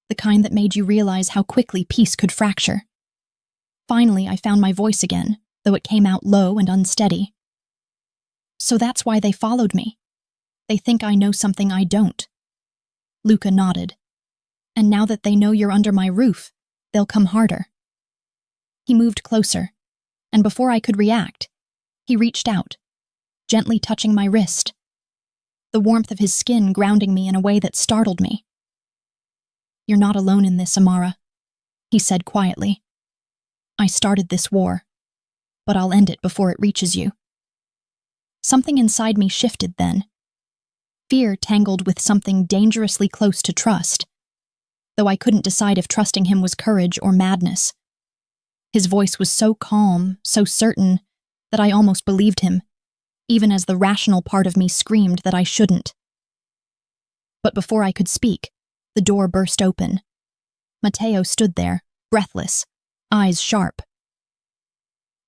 the kind that made you realize how quickly peace could fracture. Finally, I found my voice again, though it came out low and unsteady. "So that's why they followed me. They think I know something I don't." Luca nodded. "And now that they know you're under my roof, they'll come harder." He moved closer, and before I could react, he reached out, gently touching my wrist, the warmth of his skin grounding me in a way that startled me. "You're not alone in this, Amara," he said quietly. "I started this war, but I'll end it before it reaches you." Something inside me shifted then. Fear tangled with something dangerously close to trust, though I couldn't decide if trusting him was courage or madness. His voice was so calm, so certain, that I almost believed him, even as the rational part of me screamed that I shouldn't. But before I could speak, the door burst open. Matteo stood there, breathless, eyes sharp.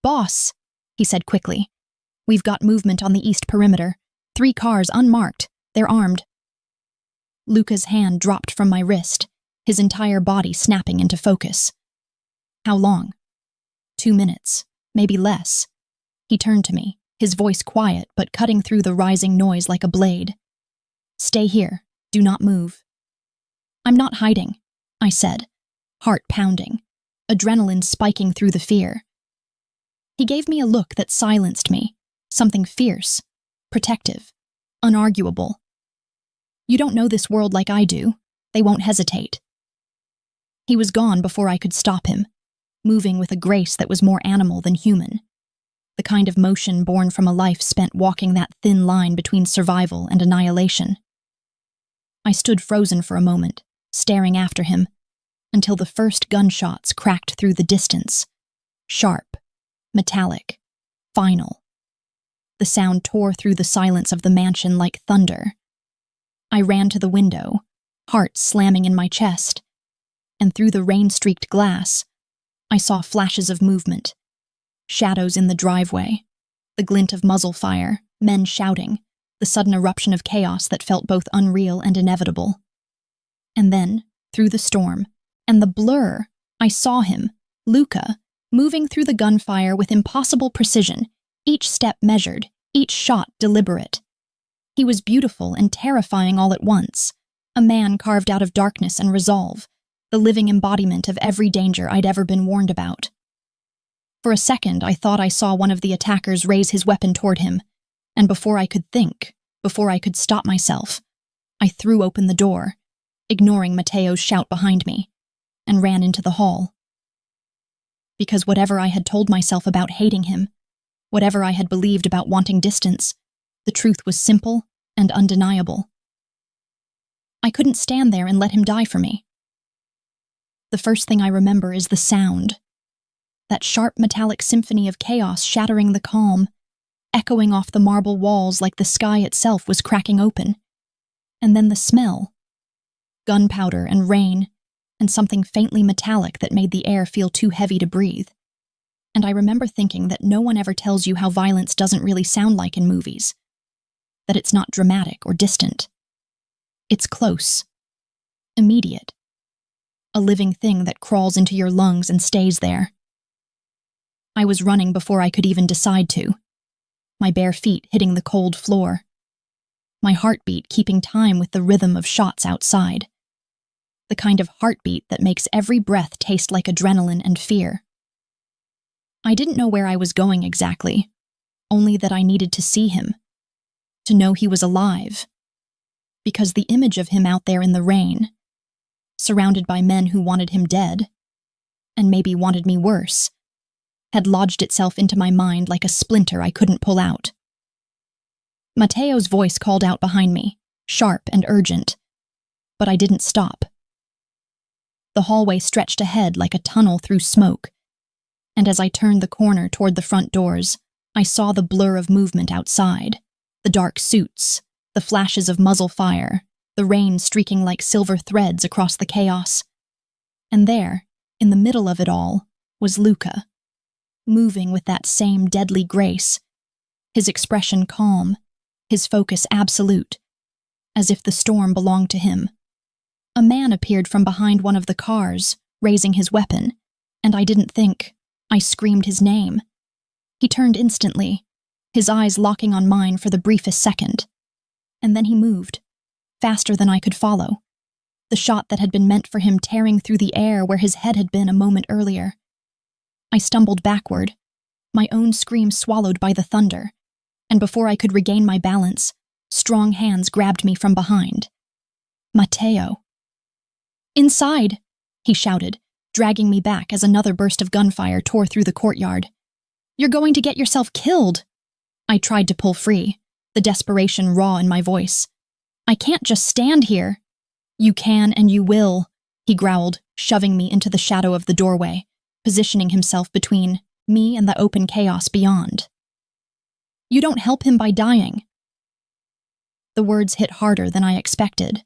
"Boss," he said quickly. "We've got movement on the east perimeter. 3 cars unmarked. They're armed." Luca's hand dropped from my wrist, his entire body snapping into focus. "How long?" 2 minutes, maybe less. He turned to me, his voice quiet but cutting through the rising noise like a blade. "Stay here. Do not move." "I'm not hiding," I said, heart pounding, adrenaline spiking through the fear. He gave me a look that silenced me, something fierce, protective, unarguable. "You don't know this world like I do. They won't hesitate." He was gone before I could stop him, moving with a grace that was more animal than human, the kind of motion born from a life spent walking that thin line between survival and annihilation. I stood frozen for a moment, staring after him, until the first gunshots cracked through the distance, sharp, metallic, final. The sound tore through the silence of the mansion like thunder. I ran to the window, heart slamming in my chest, and through the rain-streaked glass, I saw flashes of movement, shadows in the driveway, the glint of muzzle fire, men shouting, the sudden eruption of chaos that felt both unreal and inevitable. And then, through the storm, and the blur, I saw him, Luca, moving through the gunfire with impossible precision, each step measured, each shot deliberate. He was beautiful and terrifying all at once, a man carved out of darkness and resolve, the living embodiment of every danger I'd ever been warned about. For a second, I thought I saw one of the attackers raise his weapon toward him, and before I could think, before I could stop myself, I threw open the door, ignoring Matteo's shout behind me, and ran into the hall. Because whatever I had told myself about hating him, whatever I had believed about wanting distance, the truth was simple and undeniable. I couldn't stand there and let him die for me. The first thing I remember is the sound. That sharp metallic symphony of chaos shattering the calm, echoing off the marble walls like the sky itself was cracking open. And then the smell. Gunpowder and rain, and something faintly metallic that made the air feel too heavy to breathe. And I remember thinking that no one ever tells you how violence doesn't really sound like in movies. That it's not dramatic or distant. It's close. Immediate. A living thing that crawls into your lungs and stays there. I was running before I could even decide to, my bare feet hitting the cold floor, my heartbeat keeping time with the rhythm of shots outside, the kind of heartbeat that makes every breath taste like adrenaline and fear. I didn't know where I was going exactly, only that I needed to see him, to know he was alive, because the image of him out there in the rain, surrounded by men who wanted him dead, and maybe wanted me worse, had lodged itself into my mind like a splinter I couldn't pull out. Matteo's voice called out behind me, sharp and urgent, but I didn't stop. The hallway stretched ahead like a tunnel through smoke, and as I turned the corner toward the front doors, I saw the blur of movement outside, the dark suits, the flashes of muzzle fire, the rain streaking like silver threads across the chaos. And there, in the middle of it all, was Luca, moving with that same deadly grace, his expression calm, his focus absolute, as if the storm belonged to him. A man appeared from behind one of the cars, raising his weapon, and I didn't think. I screamed his name. He turned instantly, his eyes locking on mine for the briefest second. And then he moved, faster than I could follow, the shot that had been meant for him tearing through the air where his head had been a moment earlier. I stumbled backward, my own scream swallowed by the thunder, and before I could regain my balance, strong hands grabbed me from behind. Matteo. "Inside!" he shouted, dragging me back as another burst of gunfire tore through the courtyard. "You're going to get yourself killed!" I tried to pull free, the desperation raw in my voice. "I can't just stand here." "You can and you will," he growled, shoving me into the shadow of the doorway, positioning himself between me and the open chaos beyond. You don't help him by dying." The words hit harder than I expected.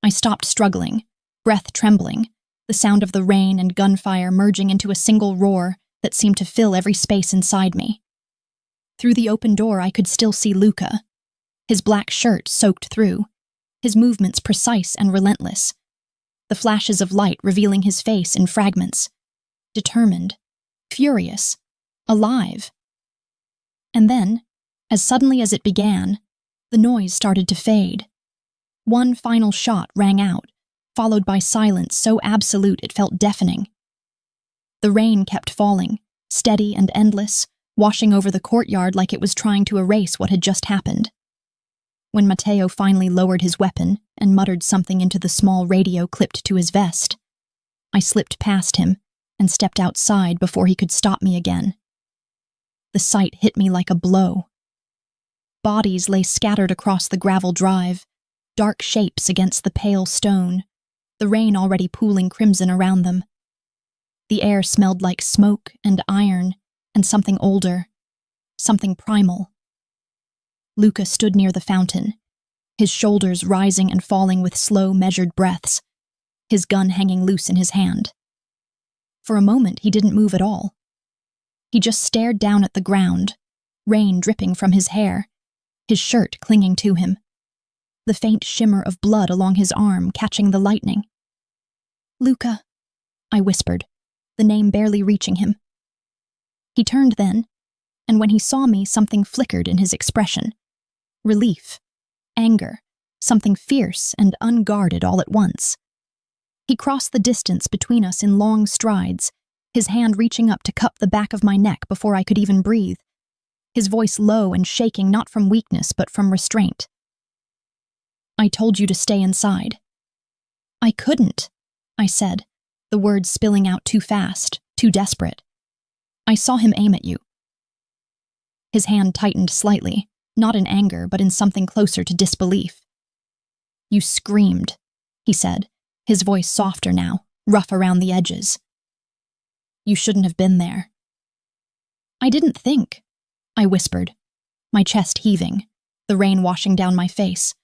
I stopped struggling, breath trembling, the sound of the rain and gunfire merging into a single roar that seemed to fill every space inside me. Through the open door, I could still see Luca, his black shirt soaked through, his movements precise and relentless, the flashes of light revealing his face in fragments, determined, furious, alive. And then, as suddenly as it began, the noise started to fade. One final shot rang out, followed by silence so absolute it felt deafening. The rain kept falling, steady and endless, washing over the courtyard like it was trying to erase what had just happened. When Matteo finally lowered his weapon and muttered something into the small radio clipped to his vest, I slipped past him and stepped outside before he could stop me again. The sight hit me like a blow. Bodies lay scattered across the gravel drive, dark shapes against the pale stone, the rain already pooling crimson around them. The air smelled like smoke and iron and something older, something primal. Luca stood near the fountain, his shoulders rising and falling with slow, measured breaths, his gun hanging loose in his hand. For a moment, he didn't move at all. He just stared down at the ground, rain dripping from his hair, his shirt clinging to him, the faint shimmer of blood along his arm catching the lightning. "Luca," I whispered, the name barely reaching him. He turned then, and when he saw me, something flickered in his expression. Relief, anger, something fierce and unguarded all at once. He crossed the distance between us in long strides, his hand reaching up to cup the back of my neck before I could even breathe, his voice low and shaking not from weakness but from restraint. "I told you to stay inside." "I couldn't," I said, the words spilling out too fast, too desperate. "I saw him aim at you." His hand tightened slightly, not in anger but in something closer to disbelief. "You screamed," he said, his voice softer now, rough around the edges. "You shouldn't have been there." "I didn't think," I whispered, my chest heaving, the rain washing down my face.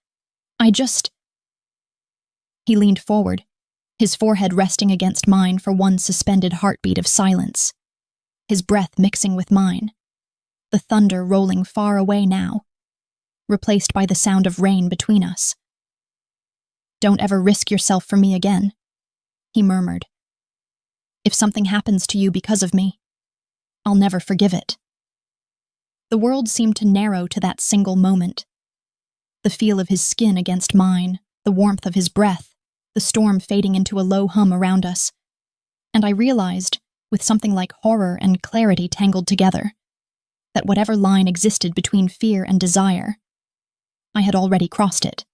"I just—" He leaned forward, his forehead resting against mine for one suspended heartbeat of silence, his breath mixing with mine, the thunder rolling far away now, replaced by the sound of rain between us. "Don't ever risk yourself for me again," he murmured. "If something happens to you because of me, I'll never forgive it." The world seemed to narrow to that single moment. The feel of his skin against mine, the warmth of his breath, the storm fading into a low hum around us. And I realized, with something like horror and clarity tangled together, that whatever line existed between fear and desire, I had already crossed it.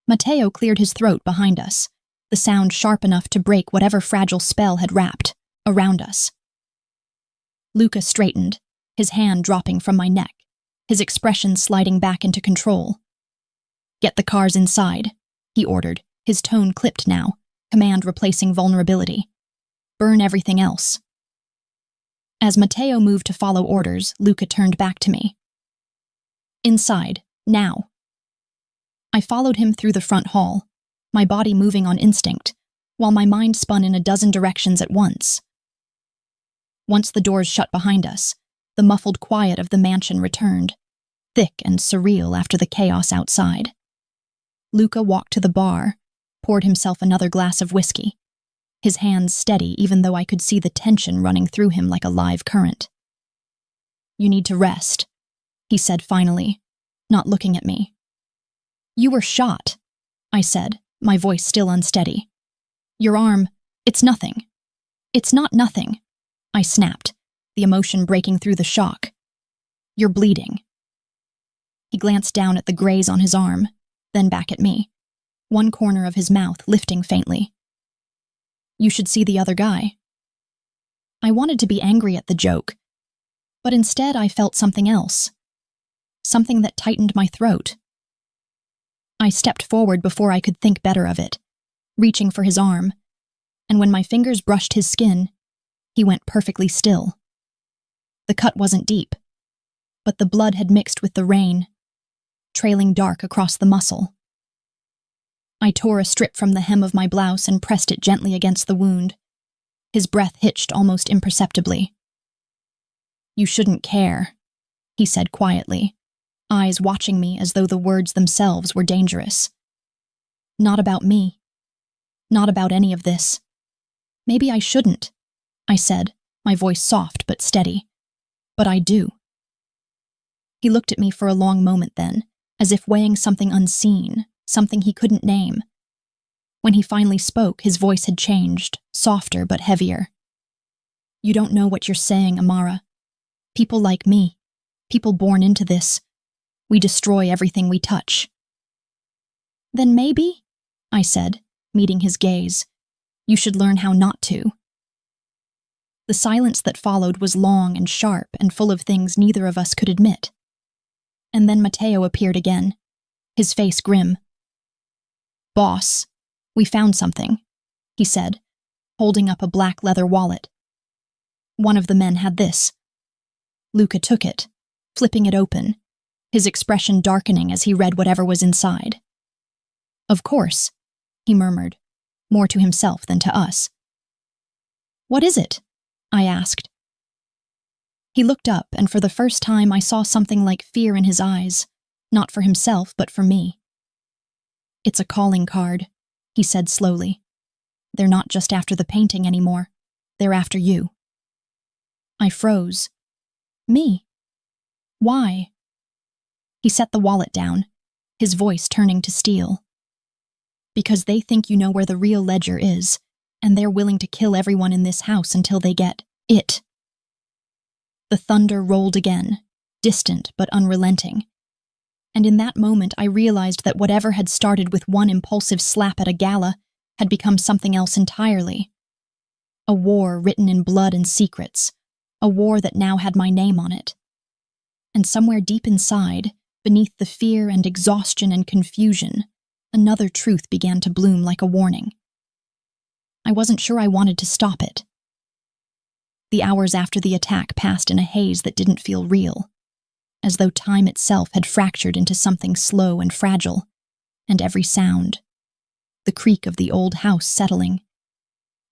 Matteo cleared his throat behind us, the sound sharp enough to break whatever fragile spell had wrapped around us. Luca straightened, his hand dropping from my neck, his expression sliding back into control. "Get the cars inside," he ordered, his tone clipped now, command replacing vulnerability. "Burn everything else." As Matteo moved to follow orders, Luca turned back to me. "Inside, now." I followed him through the front hall, my body moving on instinct, while my mind spun in a dozen directions at once. Once the doors shut behind us, the muffled quiet of the mansion returned, thick and surreal after the chaos outside. Luca walked to the bar, poured himself another glass of whiskey, his hands steady even though I could see the tension running through him like a live current. "You need to rest," he said finally, not looking at me. "You were shot," I said, my voice still unsteady. "Your arm, it's nothing." "It's not nothing," I snapped, the emotion breaking through the shock. "You're bleeding." He glanced down at the graze on his arm, then back at me, one corner of his mouth lifting faintly. "You should see the other guy." I wanted to be angry at the joke, but instead I felt something else, something that tightened my throat. I stepped forward before I could think better of it, reaching for his arm, and when my fingers brushed his skin, he went perfectly still. The cut wasn't deep. but the blood had mixed with the rain, trailing dark across the muscle. I tore a strip from the hem of my blouse and pressed it gently against the wound. His breath hitched almost imperceptibly. "You shouldn't care," he said quietly, eyes watching me as though the words themselves were dangerous. "Not about me. Not about any of this. Maybe I shouldn't," I said, my voice soft but steady. "But I do." He looked at me for a long moment then, as if weighing something unseen, something he couldn't name. When he finally spoke, his voice had changed, softer but heavier. "You don't know what you're saying, Amara. People like me, people born into this, we destroy everything we touch." "Then maybe," I said, meeting his gaze, "you should learn how not to." The silence that followed was long and sharp and full of things neither of us could admit. And then Matteo appeared again, his face grim. "Boss, we found something," he said, holding up a black leather wallet. One of the men had this. Luca took it, flipping it open, his expression darkening as he read whatever was inside. "Of course," he murmured, more to himself than to us. "What is it?" I asked. He looked up, and for the first time I saw something like fear in his eyes, not for himself, but for me. "It's a calling card," he said slowly. "They're not just after the painting anymore. They're after you." I froze. "Me? Why?" He set the wallet down, his voice turning to steel. "Because they think you know where the real ledger is, and they're willing to kill everyone in this house until they get it." The thunder rolled again, distant but unrelenting. And in that moment I realized that whatever had started with one impulsive slap at a gala had become something else entirely. A war written in blood and secrets, a war that now had my name on it. And somewhere deep inside, beneath the fear and exhaustion and confusion, another truth began to bloom like a warning. I wasn't sure I wanted to stop it. The hours after the attack passed in a haze that didn't feel real, as though time itself had fractured into something slow and fragile, and every sound, the creak of the old house settling,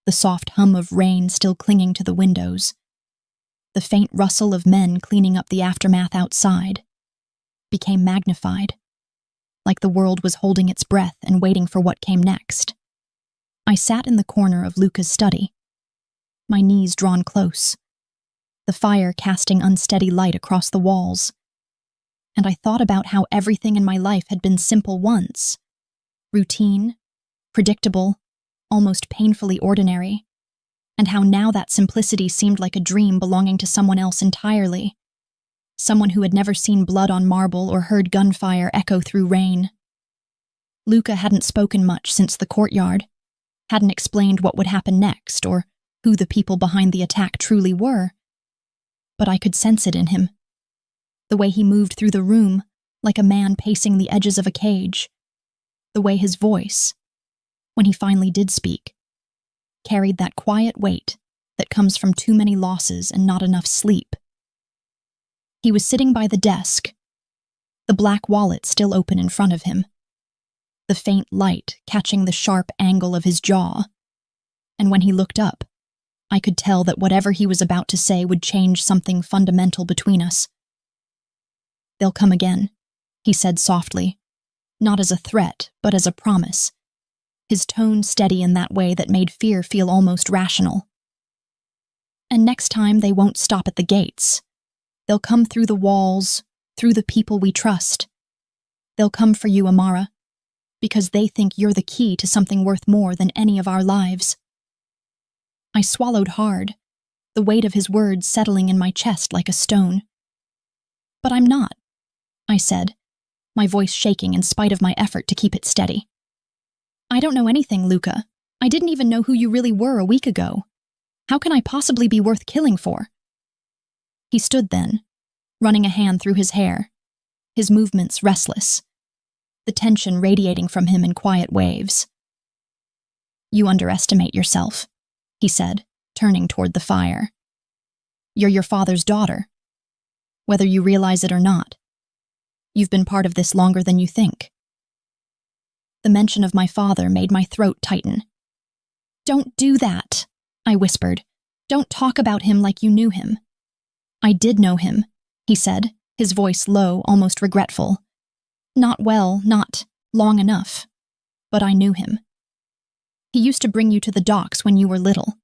the soft hum of rain still clinging to the windows, the faint rustle of men cleaning up the aftermath outside, became magnified, like the world was holding its breath and waiting for what came next. I sat in the corner of Luca's study, my knees drawn close, the fire casting unsteady light across the walls, and I thought about how everything in my life had been simple once, routine, predictable, almost painfully ordinary, and how now that simplicity seemed like a dream belonging to someone else entirely, someone who had never seen blood on marble or heard gunfire echo through rain. Luca hadn't spoken much since the courtyard, hadn't explained what would happen next or who the people behind the attack truly were, but I could sense it in him. The way he moved through the room, like a man pacing the edges of a cage. The way his voice, when he finally did speak, carried that quiet weight that comes from too many losses and not enough sleep. He was sitting by the desk, the black wallet still open in front of him, the faint light catching the sharp angle of his jaw, and when he looked up, I could tell that whatever he was about to say would change something fundamental between us. "They'll come again," he said softly, not as a threat, but as a promise, his tone steady in that way that made fear feel almost rational. "And next time they won't stop at the gates. They'll come through the walls, through the people we trust. They'll come for you, Amara, because they think you're the key to something worth more than any of our lives." I swallowed hard, the weight of his words settling in my chest like a stone. "But I'm not," I said, my voice shaking in spite of my effort to keep it steady. "I don't know anything, Luca. I didn't even know who you really were a week ago. How can I possibly be worth killing for?" He stood then, running a hand through his hair, his movements restless, the tension radiating from him in quiet waves. "You underestimate yourself," he said, turning toward the fire. "You're your father's daughter. whether you realize it or not. You've been part of this longer than you think." The mention of my father made my throat tighten. "Don't do that," I whispered. "Don't talk about him like you knew him." "I did know him," he said, his voice low, almost regretful. "Not well, not long enough, but I knew him. He used to bring you to the docks when you were little.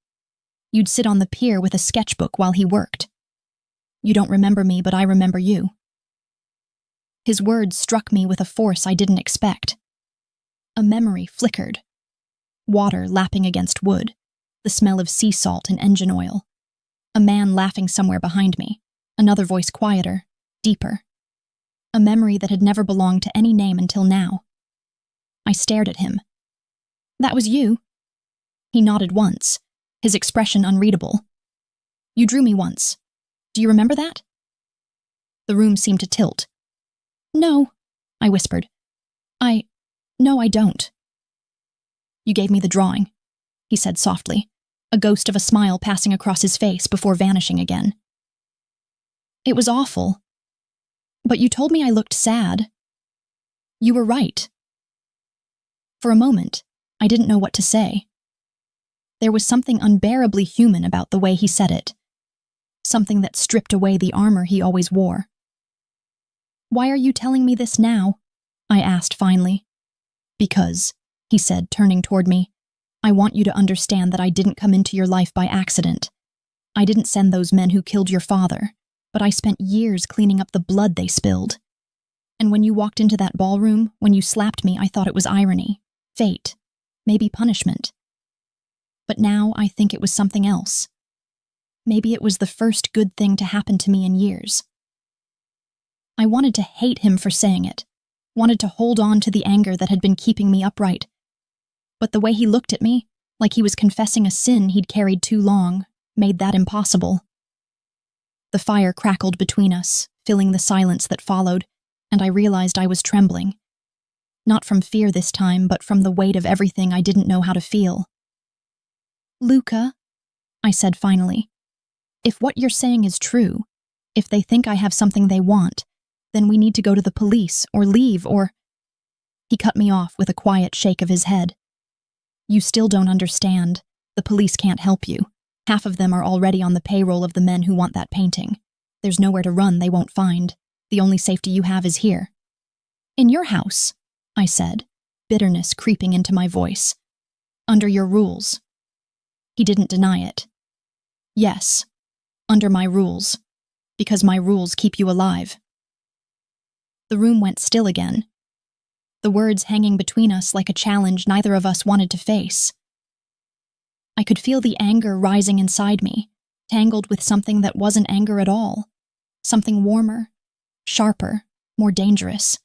You'd sit on the pier with a sketchbook while he worked. You don't remember me, but I remember you." His words struck me with a force I didn't expect. A memory flickered. Water lapping against wood, the smell of sea salt and engine oil. A man laughing somewhere behind me, another voice quieter, deeper. A memory that had never belonged to any name until now. I stared at him. "That was you?" He nodded once, his expression unreadable. "You drew me once. Do you remember that?" The room seemed to tilt. "No," I whispered. No, I don't." "You gave me the drawing," he said softly, a ghost of a smile passing across his face before vanishing again. "It was awful. But you told me I looked sad." "You were right." For a moment, I didn't know what to say. There was something unbearably human about the way he said it. Something that stripped away the armor he always wore. "Why are you telling me this now?" I asked finally. "Because," he said, turning toward me, "I want you to understand that I didn't come into your life by accident. I didn't send those men who killed your father, but I spent years cleaning up the blood they spilled. And when you walked into that ballroom, when you slapped me, I thought it was irony, fate, maybe punishment. But now I think it was something else. Maybe it was the first good thing to happen to me in years." I wanted to hate him for saying it, wanted to hold on to the anger that had been keeping me upright. But the way he looked at me, like he was confessing a sin he'd carried too long, made that impossible. The fire crackled between us, filling the silence that followed, and I realized I was trembling. Not from fear this time, but from the weight of everything I didn't know how to feel. "Luca," I said finally, "if what you're saying is true, if they think I have something they want, then we need to go to the police, or leave, or—" He cut me off with a quiet shake of his head. "You still don't understand. The police can't help you. Half of them are already on the payroll of the men who want that painting. There's nowhere to run they won't find. The only safety you have is here." "In your house," I said, bitterness creeping into my voice. "Under your rules." He didn't deny it. "Yes, under my rules, because my rules keep you alive." The room went still again, the words hanging between us like a challenge neither of us wanted to face. I could feel the anger rising inside me, tangled with something that wasn't anger at all, something warmer, sharper, more dangerous.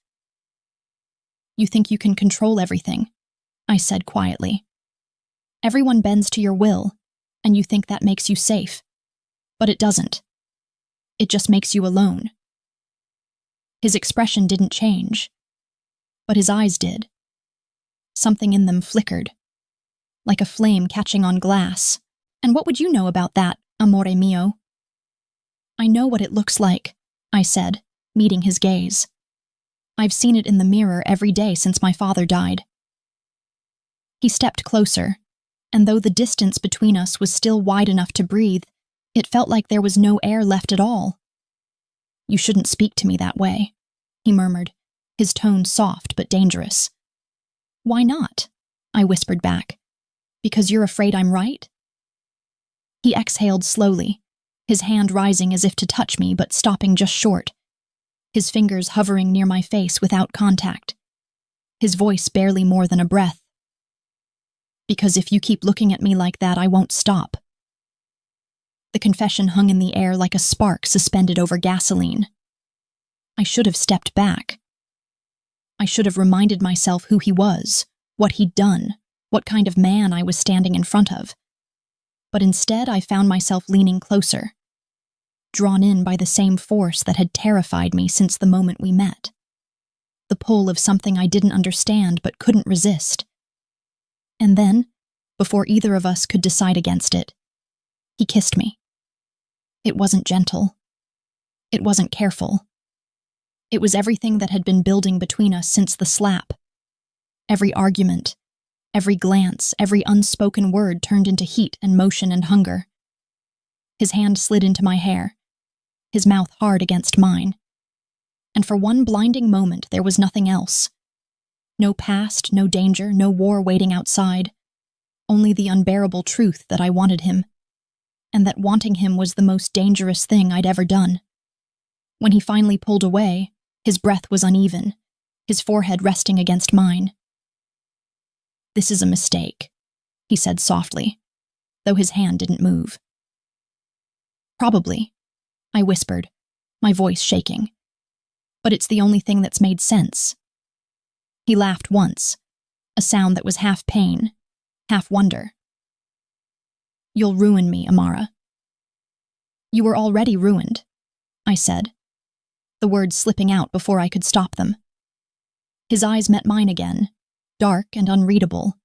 "You think you can control everything," I said quietly. "Everyone bends to your will, and you think that makes you safe. But it doesn't. It just makes you alone." His expression didn't change, but his eyes did. Something in them flickered, like a flame catching on glass. "And what would you know about that, amore mio?" "I know what it looks like," I said, meeting his gaze. "I've seen it in the mirror every day since my father died." He stepped closer, and though the distance between us was still wide enough to breathe, it felt like there was no air left at all. "You shouldn't speak to me that way," he murmured, his tone soft but dangerous. "Why not?" I whispered back. "Because you're afraid I'm right?" He exhaled slowly, his hand rising as if to touch me but stopping just short, his fingers hovering near my face without contact, his voice barely more than a breath. "Because if you keep looking at me like that, I won't stop." The confession hung in the air like a spark suspended over gasoline. I should have stepped back. I should have reminded myself who he was, what he'd done, what kind of man I was standing in front of. But instead, I found myself leaning closer, drawn in by the same force that had terrified me since the moment we met. The pull of something I didn't understand but couldn't resist. And then, before either of us could decide against it, he kissed me. It wasn't gentle. It wasn't careful. It was everything that had been building between us since the slap. Every argument, every glance, every unspoken word turned into heat and motion and hunger. His hand slid into my hair, his mouth hard against mine. And for one blinding moment, there was nothing else. No past, no danger, no war waiting outside. Only the unbearable truth that I wanted him, and that wanting him was the most dangerous thing I'd ever done. When he finally pulled away, his breath was uneven, his forehead resting against mine. "This is a mistake," he said softly, though his hand didn't move. "Probably," I whispered, my voice shaking. "But it's the only thing that's made sense." He laughed once, a sound that was half pain, half wonder. "You'll ruin me, Amara." "You were already ruined," I said, the words slipping out before I could stop them. His eyes met mine again, dark and unreadable,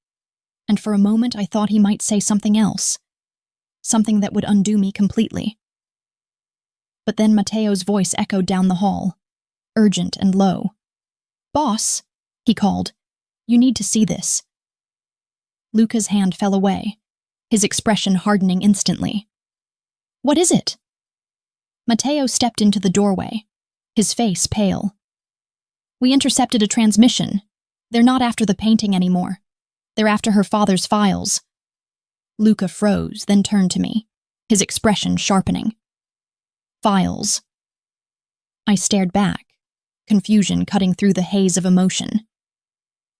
and for a moment I thought he might say something else, something that would undo me completely. But then Matteo's voice echoed down the hall, urgent and low. "Boss," he called, "you need to see this." Luca's hand fell away, his expression hardening instantly. "What is it?" Matteo stepped into the doorway, his face pale. "We intercepted a transmission. They're not after the painting anymore. They're after her father's files." Luca froze, then turned to me, his expression sharpening. "Files." I stared back, confusion cutting through the haze of emotion.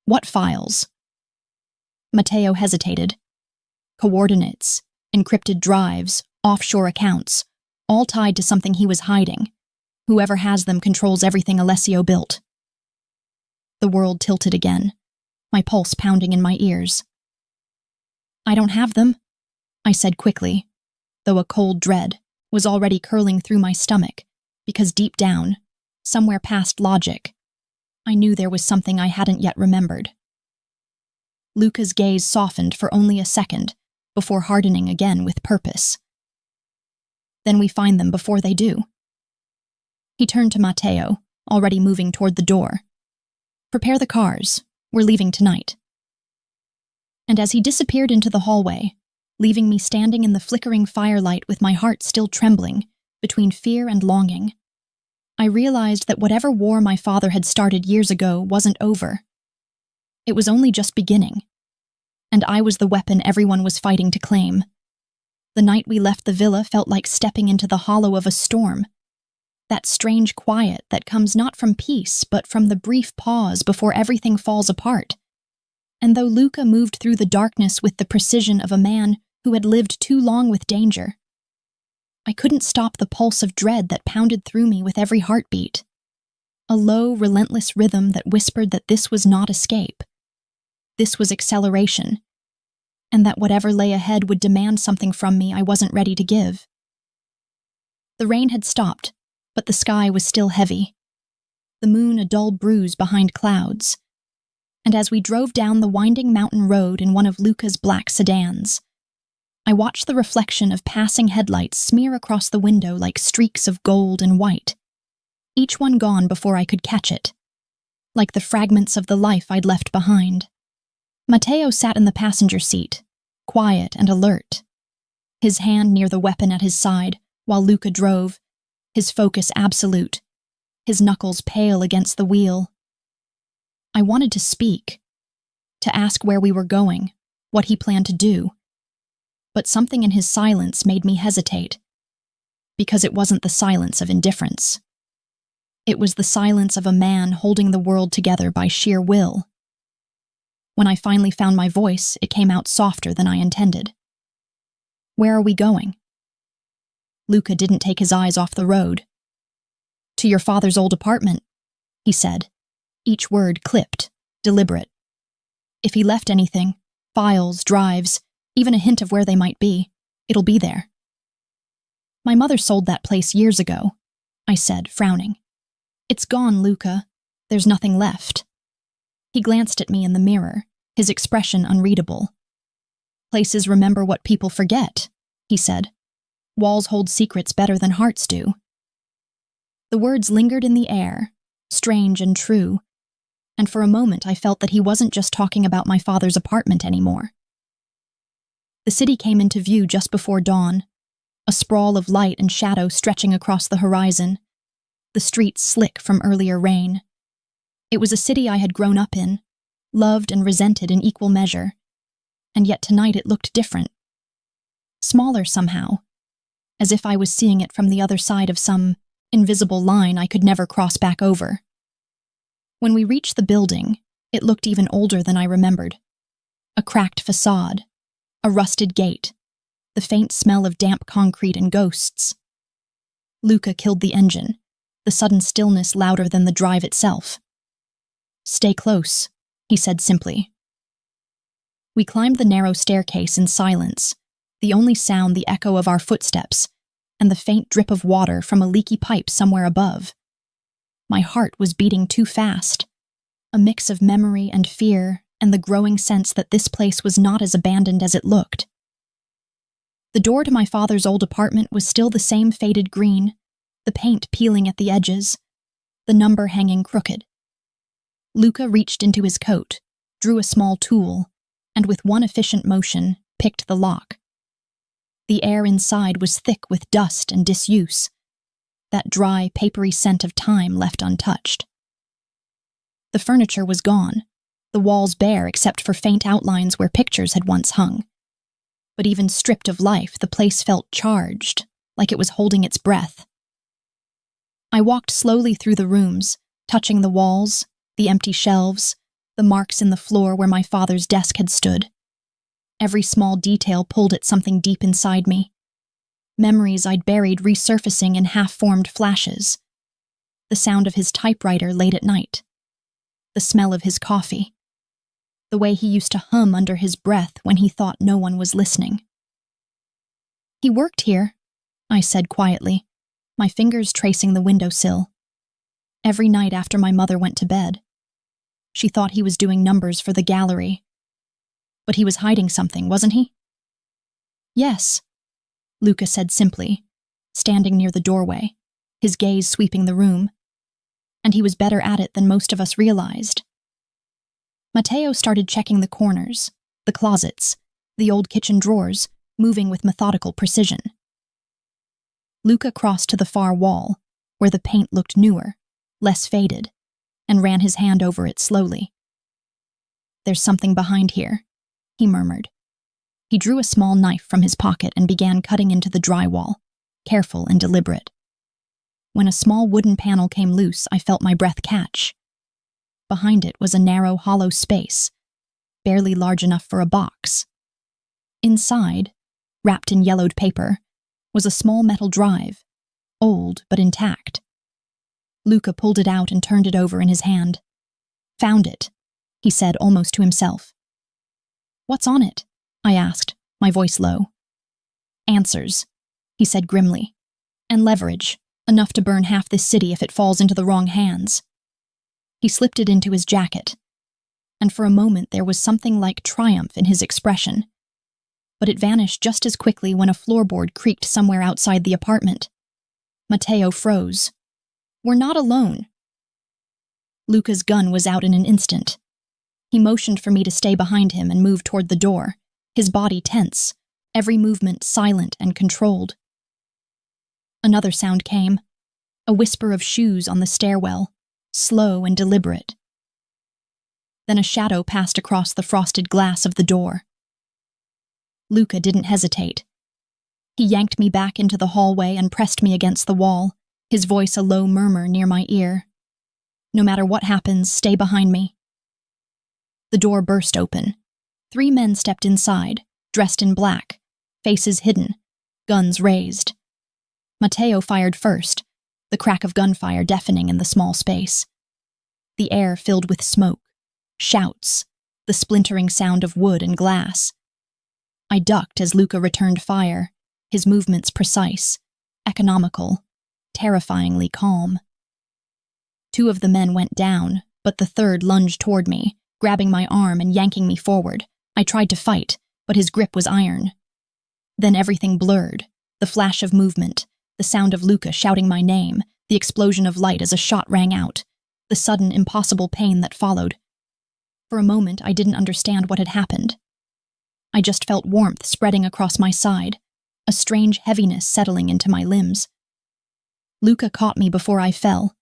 "What files?" Matteo hesitated. Coordinates, encrypted drives, offshore accounts, all tied to something he was hiding. Whoever has them controls everything Alessio built. The world tilted again, my pulse pounding in my ears. "I don't have them," I said quickly, though a cold dread was already curling through my stomach, because deep down, somewhere past logic, I knew there was something I hadn't yet remembered. Luca's gaze softened for only a second, before hardening again with purpose. "Then we find them before they do." He turned to Matteo, already moving toward the door. "Prepare the cars. We're leaving tonight." And as he disappeared into the hallway, leaving me standing in the flickering firelight with my heart still trembling, between fear and longing, I realized that whatever war my father had started years ago wasn't over. It was only just beginning, and I was the weapon everyone was fighting to claim. The night we left the villa felt like stepping into the hollow of a storm, that strange quiet that comes not from peace but from the brief pause before everything falls apart. And though Luca moved through the darkness with the precision of a man who had lived too long with danger, I couldn't stop the pulse of dread that pounded through me with every heartbeat. A low, relentless rhythm that whispered that this was not escape. This was acceleration, and that whatever lay ahead would demand something from me I wasn't ready to give. The rain had stopped, but the sky was still heavy, the moon a dull bruise behind clouds. And as we drove down the winding mountain road in one of Luca's black sedans, I watched the reflection of passing headlights smear across the window like streaks of gold and white, each one gone before I could catch it, like the fragments of the life I'd left behind. Matteo sat in the passenger seat, quiet and alert, his hand near the weapon at his side, while Luca drove, his focus absolute, his knuckles pale against the wheel. I wanted to speak, to ask where we were going, what he planned to do. But something in his silence made me hesitate, because it wasn't the silence of indifference. It was the silence of a man holding the world together by sheer will. When I finally found my voice, it came out softer than I intended. "Where are we going?" Luca didn't take his eyes off the road. "To your father's old apartment," he said, each word clipped, deliberate. "If he left anything, files, drives, even a hint of where they might be, it'll be there." "My mother sold that place years ago," I said, frowning. "It's gone, Luca. There's nothing left." He glanced at me in the mirror, his expression unreadable. "Places remember what people forget," he said. "Walls hold secrets better than hearts do." The words lingered in the air, strange and true, and for a moment I felt that he wasn't just talking about my father's apartment anymore. The city came into view just before dawn, a sprawl of light and shadow stretching across the horizon, the streets slick from earlier rain. It was a city I had grown up in, loved and resented in equal measure, and yet tonight it looked different. Smaller somehow, as if I was seeing it from the other side of some invisible line I could never cross back over. When we reached the building, it looked even older than I remembered. A cracked facade, a rusted gate, the faint smell of damp concrete and ghosts. Luca killed the engine, the sudden stillness louder than the drive itself. "Stay close," he said simply. We climbed the narrow staircase in silence, the only sound the echo of our footsteps and the faint drip of water from a leaky pipe somewhere above. My heart was beating too fast, a mix of memory and fear and the growing sense that this place was not as abandoned as it looked. The door to my father's old apartment was still the same faded green, the paint peeling at the edges, the number hanging crooked. Luca reached into his coat, drew a small tool, and with one efficient motion, picked the lock. The air inside was thick with dust and disuse, that dry, papery scent of time left untouched. The furniture was gone, the walls bare except for faint outlines where pictures had once hung. But even stripped of life, the place felt charged, like it was holding its breath. I walked slowly through the rooms, touching the walls, the empty shelves, the marks in the floor where my father's desk had stood. Every small detail pulled at something deep inside me. Memories I'd buried resurfacing in half-formed flashes. The sound of his typewriter late at night. The smell of his coffee. The way he used to hum under his breath when he thought no one was listening. "He worked here," I said quietly, my fingers tracing the windowsill. "Every night after my mother went to bed. She thought he was doing numbers for the gallery. But he was hiding something, wasn't he?" "Yes," Luca said simply, standing near the doorway, his gaze sweeping the room. And he was better at it than most of us realized. Matteo started checking the corners, the closets, the old kitchen drawers, moving with methodical precision. Luca crossed to the far wall, where the paint looked newer, less faded, and ran his hand over it slowly. "There's something behind here," he murmured. He drew a small knife from his pocket and began cutting into the drywall, careful and deliberate. When a small wooden panel came loose, I felt my breath catch. Behind it was a narrow, hollow space, barely large enough for a box. Inside, wrapped in yellowed paper, was a small metal drive, old but intact. Luca pulled it out and turned it over in his hand. "Found it," he said almost to himself. "What's on it?" I asked, my voice low. "Answers," he said grimly, "and leverage, enough to burn half this city if it falls into the wrong hands." He slipped it into his jacket, and for a moment there was something like triumph in his expression. But it vanished just as quickly when a floorboard creaked somewhere outside the apartment. Matteo froze. "We're not alone." Luca's gun was out in an instant. He motioned for me to stay behind him and move toward the door, his body tense, every movement silent and controlled. Another sound came, a whisper of shoes on the stairwell, slow and deliberate. Then a shadow passed across the frosted glass of the door. Luca didn't hesitate. He yanked me back into the hallway and pressed me against the wall, his voice a low murmur near my ear. "No matter what happens, stay behind me." The door burst open. 3 men stepped inside, dressed in black, faces hidden, guns raised. Matteo fired first, the crack of gunfire deafening in the small space. The air filled with smoke, shouts, the splintering sound of wood and glass. I ducked as Luca returned fire, his movements precise, economical, terrifyingly calm. 2 of the men went down, but the third lunged toward me, grabbing my arm and yanking me forward. I tried to fight, but his grip was iron. Then everything blurred, the flash of movement, the sound of Luca shouting my name, the explosion of light as a shot rang out, the sudden, impossible pain that followed. For a moment, I didn't understand what had happened. I just felt warmth spreading across my side, a strange heaviness settling into my limbs. Luca caught me before I fell,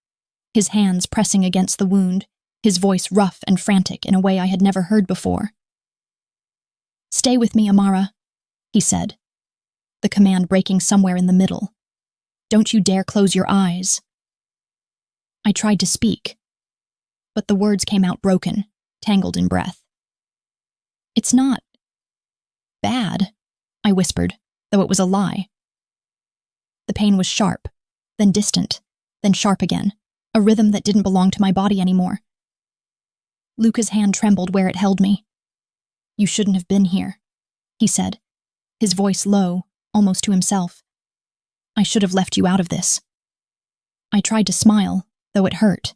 his hands pressing against the wound, his voice rough and frantic in a way I had never heard before. "Stay with me, Amara," he said, the command breaking somewhere in the middle. "Don't you dare close your eyes." I tried to speak, but the words came out broken, tangled in breath. "It's not bad," I whispered, though it was a lie. The pain was sharp, then distant, then sharp again, a rhythm that didn't belong to my body anymore. Luca's hand trembled where it held me. "You shouldn't have been here," he said, his voice low, almost to himself. "I should have left you out of this." I tried to smile, though it hurt.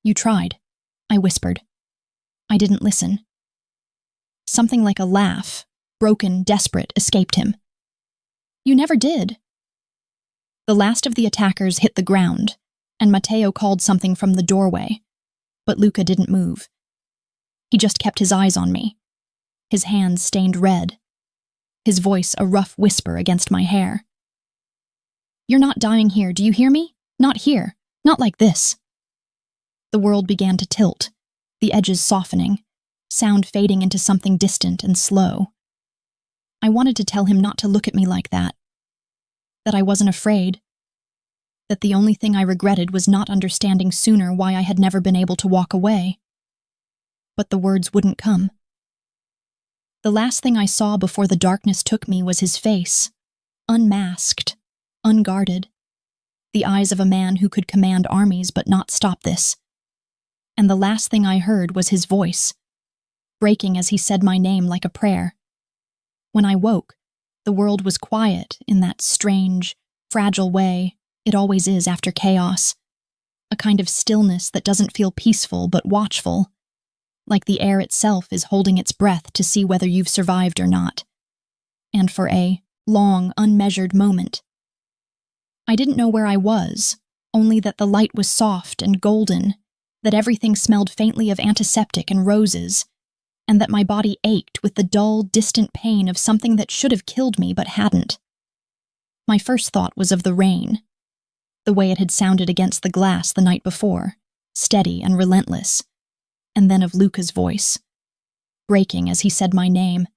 "You tried," I whispered. I didn't listen. Something like a laugh, broken, desperate, escaped him. "You never did." The last of the attackers hit the ground, and Matteo called something from the doorway, but Luca didn't move. He just kept his eyes on me, his hands stained red, his voice a rough whisper against my hair. "You're not dying here, do you hear me? Not here, not like this." The world began to tilt, the edges softening, sound fading into something distant and slow. I wanted to tell him not to look at me like that I wasn't afraid, that the only thing I regretted was not understanding sooner why I had never been able to walk away. But the words wouldn't come. The last thing I saw before the darkness took me was his face, unmasked, unguarded, the eyes of a man who could command armies but not stop this. And the last thing I heard was his voice, breaking as he said my name like a prayer. When I woke, the world was quiet in that strange, fragile way it always is after chaos, a kind of stillness that doesn't feel peaceful but watchful, like the air itself is holding its breath to see whether you've survived or not. And for a long, unmeasured moment, I didn't know where I was, only that the light was soft and golden, that everything smelled faintly of antiseptic and roses, and that my body ached with the dull, distant pain of something that should have killed me but hadn't. My first thought was of the rain, the way it had sounded against the glass the night before, steady and relentless, and then of Luca's voice, breaking as he said my name.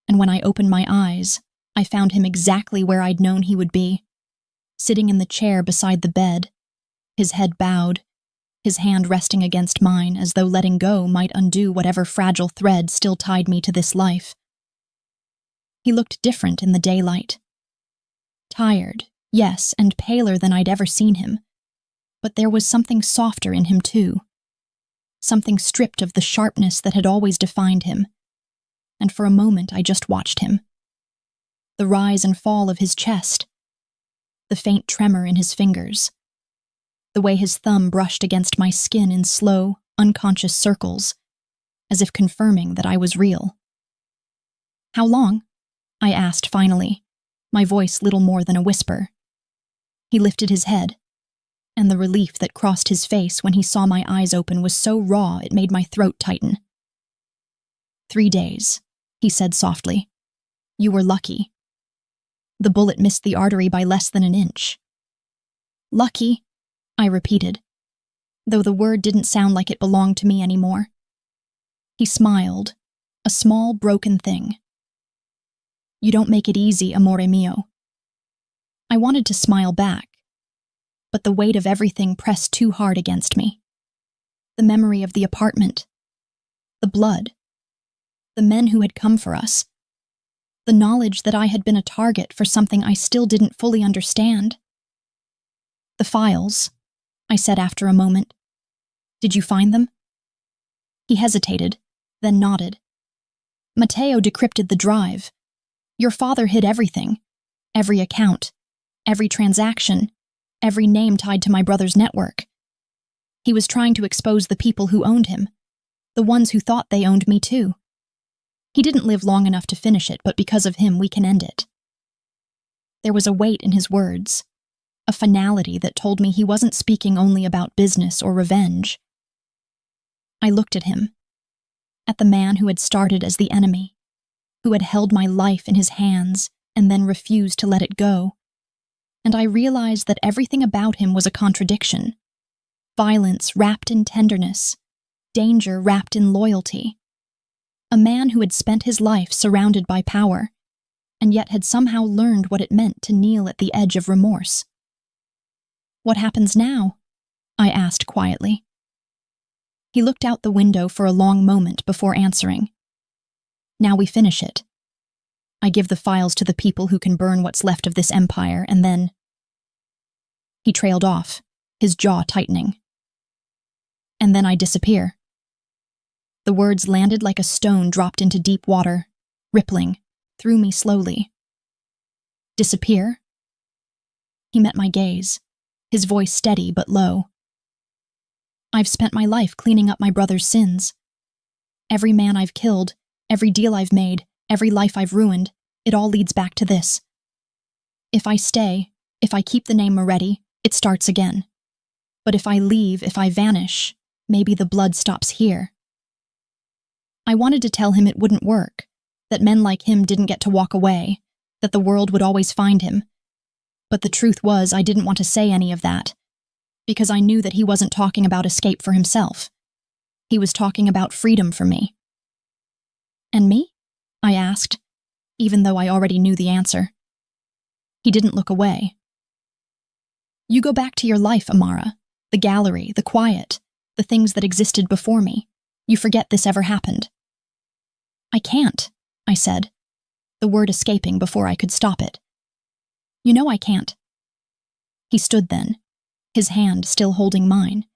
And when I opened my eyes, I found him exactly where I'd known he would be, sitting in the chair beside the bed, his head bowed, his hand resting against mine as though letting go might undo whatever fragile thread still tied me to this life. He looked different in the daylight. Tired, yes, and paler than I'd ever seen him, but there was something softer in him too, something stripped of the sharpness that had always defined him, and for a moment I just watched him. The rise and fall of his chest, the faint tremor in his fingers, the way his thumb brushed against my skin in slow, unconscious circles, as if confirming that I was real. "How long?" I asked finally, my voice little more than a whisper. He lifted his head, and the relief that crossed his face when he saw my eyes open was so raw it made my throat tighten. 3 days, he said softly. "You were lucky." The bullet missed the artery by less than an inch. "Lucky," I repeated, though the word didn't sound like it belonged to me anymore. He smiled, a small, broken thing. "You don't make it easy, amore mio." I wanted to smile back, but the weight of everything pressed too hard against me. The memory of the apartment, the blood, the men who had come for us, the knowledge that I had been a target for something I still didn't fully understand. "The files," I said after a moment. "Did you find them?" He hesitated, then nodded. "Matteo decrypted the drive. Your father hid everything, every account, every transaction, every name tied to my brother's network. He was trying to expose the people who owned him, the ones who thought they owned me too. He didn't live long enough to finish it, but because of him we can end it." There was a weight in his words, a a finality that told me he wasn't speaking only about business or revenge. I looked at him, at the man who had started as the enemy, who had held my life in his hands and then refused to let it go, and I realized that everything about him was a contradiction. Violence wrapped in tenderness, danger wrapped in loyalty. A man who had spent his life surrounded by power, and yet had somehow learned what it meant to kneel at the edge of remorse. "What happens now?" I asked quietly. He looked out the window for a long moment before answering. "Now we finish it. I give the files to the people who can burn what's left of this empire, and then—" He trailed off, his jaw tightening. "And then I disappear." The words landed like a stone dropped into deep water, rippling, through me slowly. "Disappear?" He met my gaze, his voice steady but low. "I've spent my life cleaning up my brother's sins. Every man I've killed, every deal I've made, every life I've ruined, it all leads back to this. If I stay, if I keep the name Moretti, it starts again. But if I leave, if I vanish, maybe the blood stops here." I wanted to tell him it wouldn't work, that men like him didn't get to walk away, that the world would always find him. But the truth was, I didn't want to say any of that, because I knew that he wasn't talking about escape for himself. He was talking about freedom for me. "And me?" I asked, even though I already knew the answer. He didn't look away. "You go back to your life, Amara, the gallery, the quiet, the things that existed before me. You forget this ever happened." "I can't," I said, the word escaping before I could stop it. "You know I can't." He stood then, his hand still holding mine,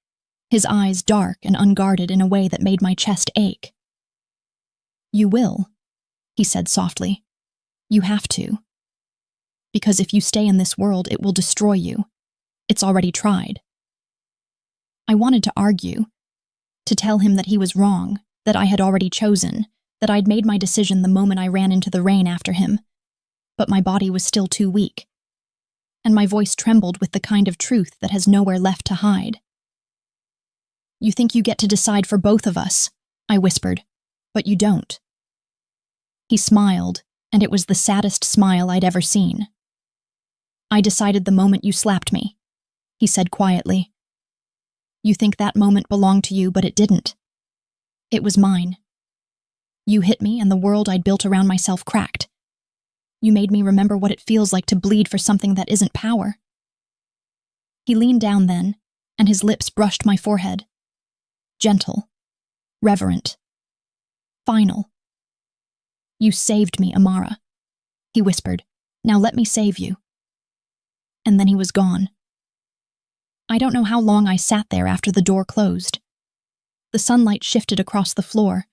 his eyes dark and unguarded in a way that made my chest ache. "You will," he said softly. "You have to. Because if you stay in this world, it will destroy you. It's already tried." I wanted to argue, to tell him that he was wrong, that I had already chosen, that I'd made my decision the moment I ran into the rain after him, but my body was still too weak, and my voice trembled with the kind of truth that has nowhere left to hide. "You think you get to decide for both of us," I whispered, "but you don't." He smiled, and it was the saddest smile I'd ever seen. "I decided the moment you slapped me," he said quietly. "You think that moment belonged to you, but it didn't. It was mine. You hit me, and the world I'd built around myself cracked. You made me remember what it feels like to bleed for something that isn't power." He leaned down then, and his lips brushed my forehead. Gentle, reverent, final. "You saved me, Amara," he whispered. "Now let me save you." And then he was gone. I don't know how long I sat there after the door closed. The sunlight shifted across the floor.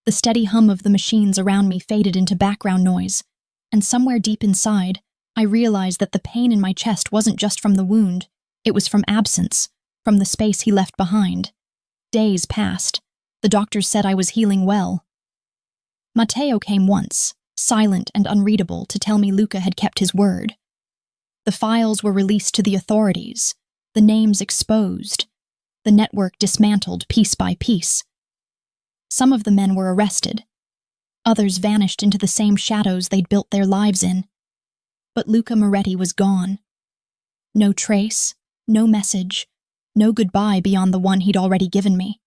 The steady hum of the machines around me faded into background noise, and somewhere deep inside, I realized that the pain in my chest wasn't just from the wound, it was from absence, from the space he left behind. Days passed. The doctors said I was healing well. Matteo came once, silent and unreadable, to tell me Luca had kept his word. The files were released to the authorities, the names exposed, the network dismantled piece by piece. Some of the men were arrested. Others vanished into the same shadows they'd built their lives in. But Luca Moretti was gone. No trace, no message, no goodbye beyond the one he'd already given me.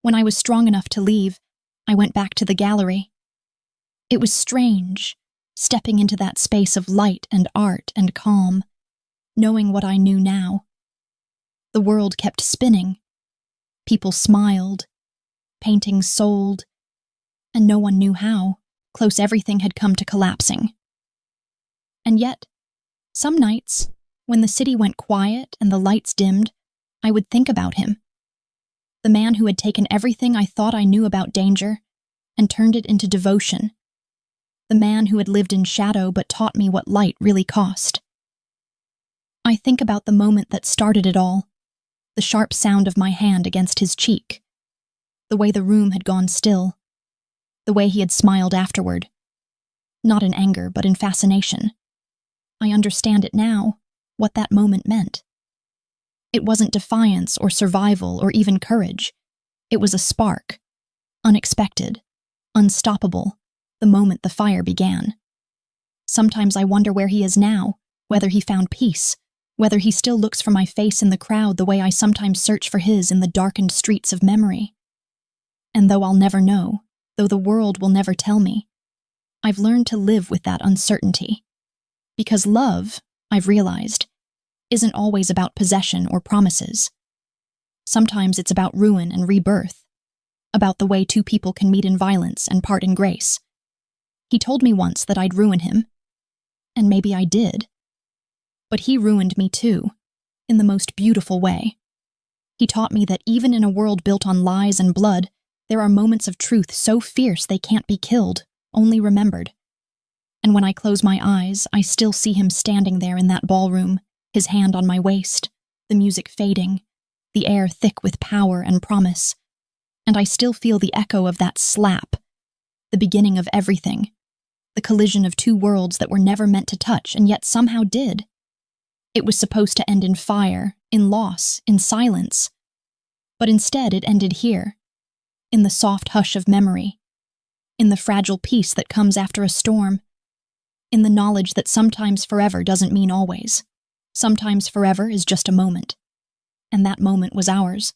When I was strong enough to leave, I went back to the gallery. It was strange, stepping into that space of light and art and calm, knowing what I knew now. The world kept spinning. People smiled. Paintings sold. And no one knew how. Close everything had come to collapsing. And yet, some nights, when the city went quiet and the lights dimmed, I would think about him. The man who had taken everything I thought I knew about danger and turned it into devotion. The man who had lived in shadow but taught me what light really cost. I think about the moment that started it all, the sharp sound of my hand against his cheek, the way the room had gone still, the way he had smiled afterward, not in anger but in fascination. I understand it now, what that moment meant. It wasn't defiance or survival or even courage. It was a spark, unexpected, unstoppable, the moment the fire began. Sometimes I wonder where he is now, whether he found peace, whether he still looks for my face in the crowd the way I sometimes search for his in the darkened streets of memory. And though I'll never know, though the world will never tell me, I've learned to live with that uncertainty. Because love, I've realized, isn't always about possession or promises. Sometimes it's about ruin and rebirth, about the way two people can meet in violence and part in grace. He told me once that I'd ruin him, and maybe I did. But he ruined me too, in the most beautiful way. He taught me that even in a world built on lies and blood, there are moments of truth so fierce they can't be killed, only remembered. And when I close my eyes, I still see him standing there in that ballroom, his hand on my waist, the music fading, the air thick with power and promise. And I still feel the echo of that slap, the beginning of everything, the collision of two worlds that were never meant to touch and yet somehow did. It was supposed to end in fire, in loss, in silence. But instead it ended here, in the soft hush of memory, in the fragile peace that comes after a storm, in the knowledge that sometimes forever doesn't mean always. Sometimes forever is just a moment. And that moment was ours.